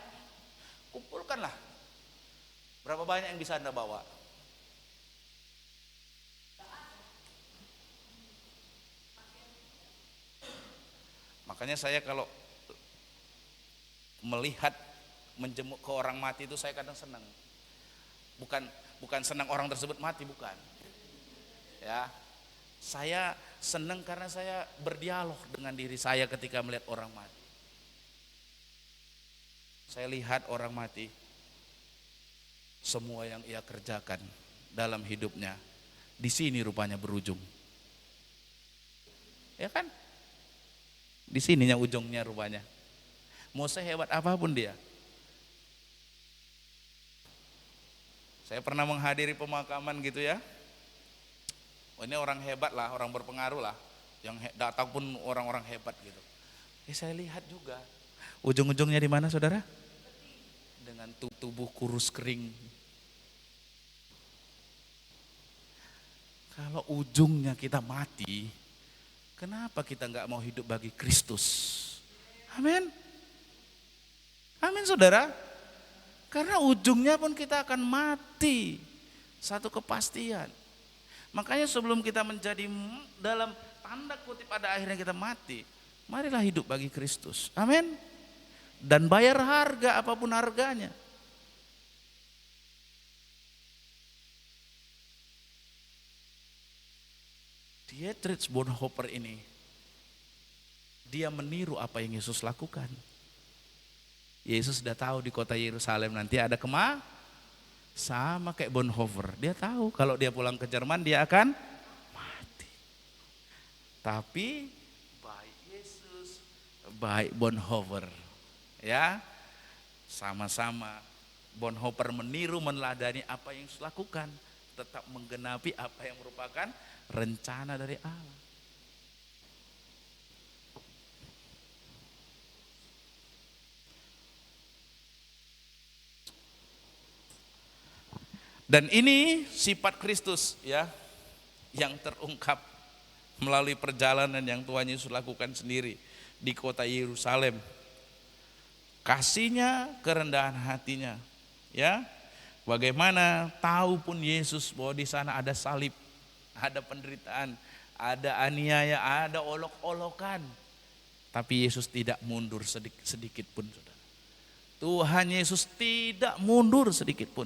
[SPEAKER 2] Kumpulkanlah. Berapa banyak yang bisa Anda bawa? Makanya saya kalau melihat menjemuk ke orang mati itu saya kadang senang. Bukan senang orang tersebut mati, bukan. Ya. Saya senang karena saya berdialog dengan diri saya ketika melihat orang mati. Saya lihat orang mati, semua yang ia kerjakan dalam hidupnya di sini rupanya berujung. Ya kan? Di sininya ujungnya rupanya. Mau sehebat apapun dia, Saya pernah menghadiri pemakaman gitu ya. Oh, ini orang hebat lah, orang berpengaruh lah, yang datang pun orang-orang hebat gitu. Saya lihat juga ujung-ujungnya di mana saudara? Dengan tubuh kurus kering. Kalau ujungnya kita mati, kenapa kita nggak mau hidup bagi Kristus? Amin. Amin saudara. Karena ujungnya pun kita akan mati. Satu kepastian. Makanya sebelum kita menjadi dalam tanda kutip pada akhirnya kita mati, marilah hidup bagi Kristus. Amin. Dan bayar harga apapun harganya. Dietrich Bonhoeffer ini, dia meniru apa yang Yesus lakukan. Yesus sudah tahu di kota Yerusalem nanti ada sama kayak Bonhoeffer. Dia tahu kalau dia pulang ke Jerman dia akan mati. Tapi baik Yesus, baik Bonhoeffer, ya sama-sama Bonhoeffer meniru meneladani apa yang Yesus lakukan, tetap menggenapi apa yang merupakan rencana dari Allah. Dan ini sifat Kristus ya, yang terungkap melalui perjalanan yang Tuhan Yesus lakukan sendiri di kota Yerusalem. Kasihnya, kerendahan hatinya, ya. Bagaimana tahu pun Yesus bahwa di sana ada salib, ada penderitaan, ada aniaya, ada olok-olokan. Tapi Yesus tidak mundur sedikit pun, saudara. Tuhan Yesus tidak mundur sedikit pun.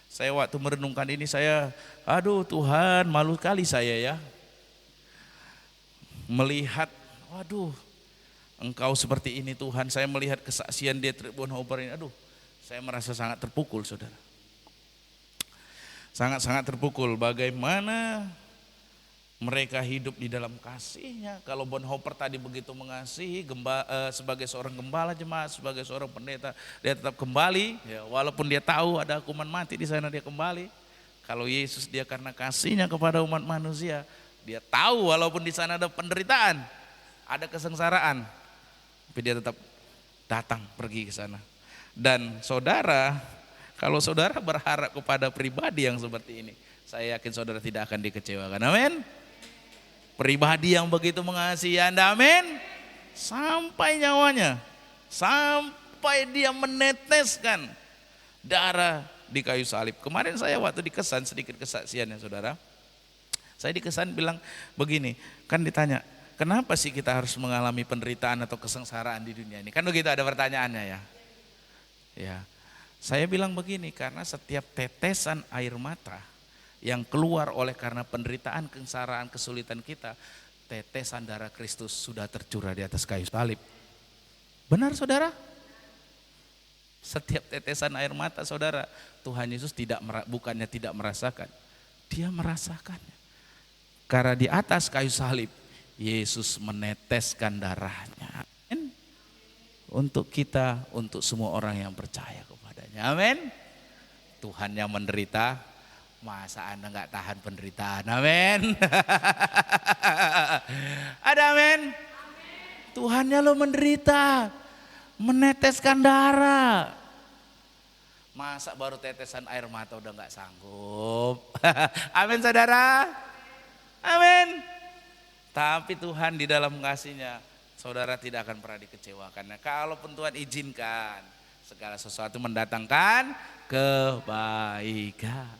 [SPEAKER 2] Saya waktu merenungkan ini aduh Tuhan, malu kali saya ya. Melihat, waduh Engkau seperti ini Tuhan. Saya melihat kesaksian Dietrich Bonhoeffer ini, aduh saya merasa sangat terpukul saudara. Sangat-sangat terpukul bagaimana mereka hidup di dalam kasihnya. Kalau Bonhoeffer tadi begitu mengasihi sebagai seorang gembala jemaat, sebagai seorang pendeta, dia tetap kembali ya, walaupun dia tahu ada hukuman mati di sana dia kembali. Kalau Yesus dia karena kasihnya kepada umat manusia, dia tahu walaupun di sana ada penderitaan, ada kesengsaraan, tapi dia tetap datang pergi ke sana. Dan saudara, kalau saudara berharap kepada pribadi yang seperti ini, saya yakin saudara tidak akan dikecewakan. Amin. Pribadi yang begitu mengasihi Anda, amin. Sampai nyawanya, sampai dia meneteskan darah di kayu salib. Kemarin saya waktu dikesan, sedikit kesaksiannya saudara. Saya dikesan bilang begini, kan ditanya, kenapa sih kita harus mengalami penderitaan atau kesengsaraan di dunia ini? Kan begitu ada pertanyaannya ya. Ya, saya bilang begini, karena setiap tetesan air mata yang keluar oleh karena penderitaan, kesengsaraan, kesulitan kita, tetesan darah Kristus sudah tercurah di atas kayu salib. Benar saudara? Setiap tetesan air mata saudara, Tuhan Yesus bukannya tidak merasakan, dia merasakannya. Karena di atas kayu salib, Yesus meneteskan darahnya. Amin. Untuk kita, untuk semua orang yang percaya kepadanya. Amin. Tuhan yang menderita, masa Anda nggak tahan penderitaan? Amin. Ada amin. Tuhannya lo menderita, meneteskan darah. Masa baru tetesan air mata udah nggak sanggup? Amin saudara. Amin. Tapi Tuhan di dalam kasihnya, saudara tidak akan pernah dikecewakan. Nah, kalaupun Tuhan izinkan, segala sesuatu mendatangkan kebaikan.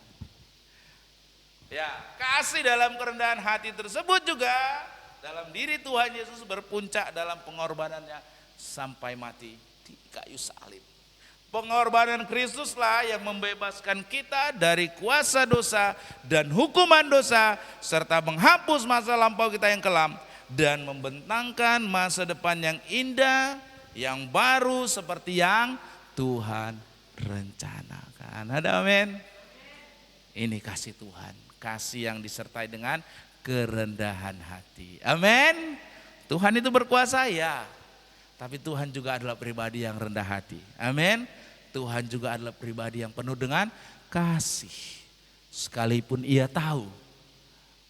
[SPEAKER 2] Ya, kasih dalam kerendahan hati tersebut juga dalam diri Tuhan Yesus berpuncak dalam pengorbanannya sampai mati di kayu salib. Pengorbanan Kristuslah yang membebaskan kita dari kuasa dosa dan hukuman dosa, serta menghapus masa lampau kita yang kelam dan membentangkan masa depan yang indah, yang baru seperti yang Tuhan rencanakan. Ada amin. Ini kasih Tuhan, kasih yang disertai dengan kerendahan hati. Amin. Tuhan itu berkuasa ya, tapi Tuhan juga adalah pribadi yang rendah hati. Amin. Tuhan juga adalah pribadi yang penuh dengan kasih. Sekalipun ia tahu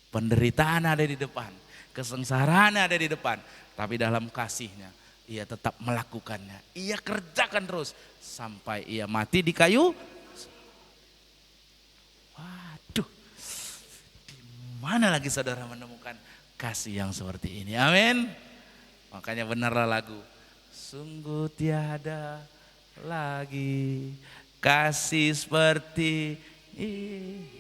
[SPEAKER 2] penderitaan ada di depan, kesengsaraan ada di depan, tapi dalam kasihnya ia tetap melakukannya. Ia kerjakan terus sampai ia mati di kayu. Waduh, di mana lagi saudara menemukan kasih yang seperti ini? Amin. Makanya benarlah lagu, sungguh tiada lagi kasih seperti ini.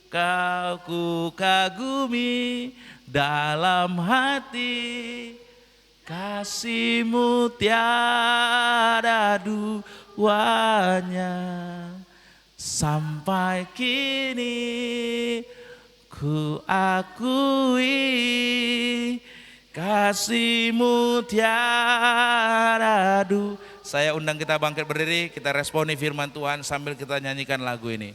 [SPEAKER 2] Kau ku kagumi dalam hati, kasih-Mu tiada duanya. Sampai kini ku akui, kasih-Mu tiada duanya. Saya undang kita bangkit berdiri, kita responi firman Tuhan sambil kita nyanyikan lagu ini.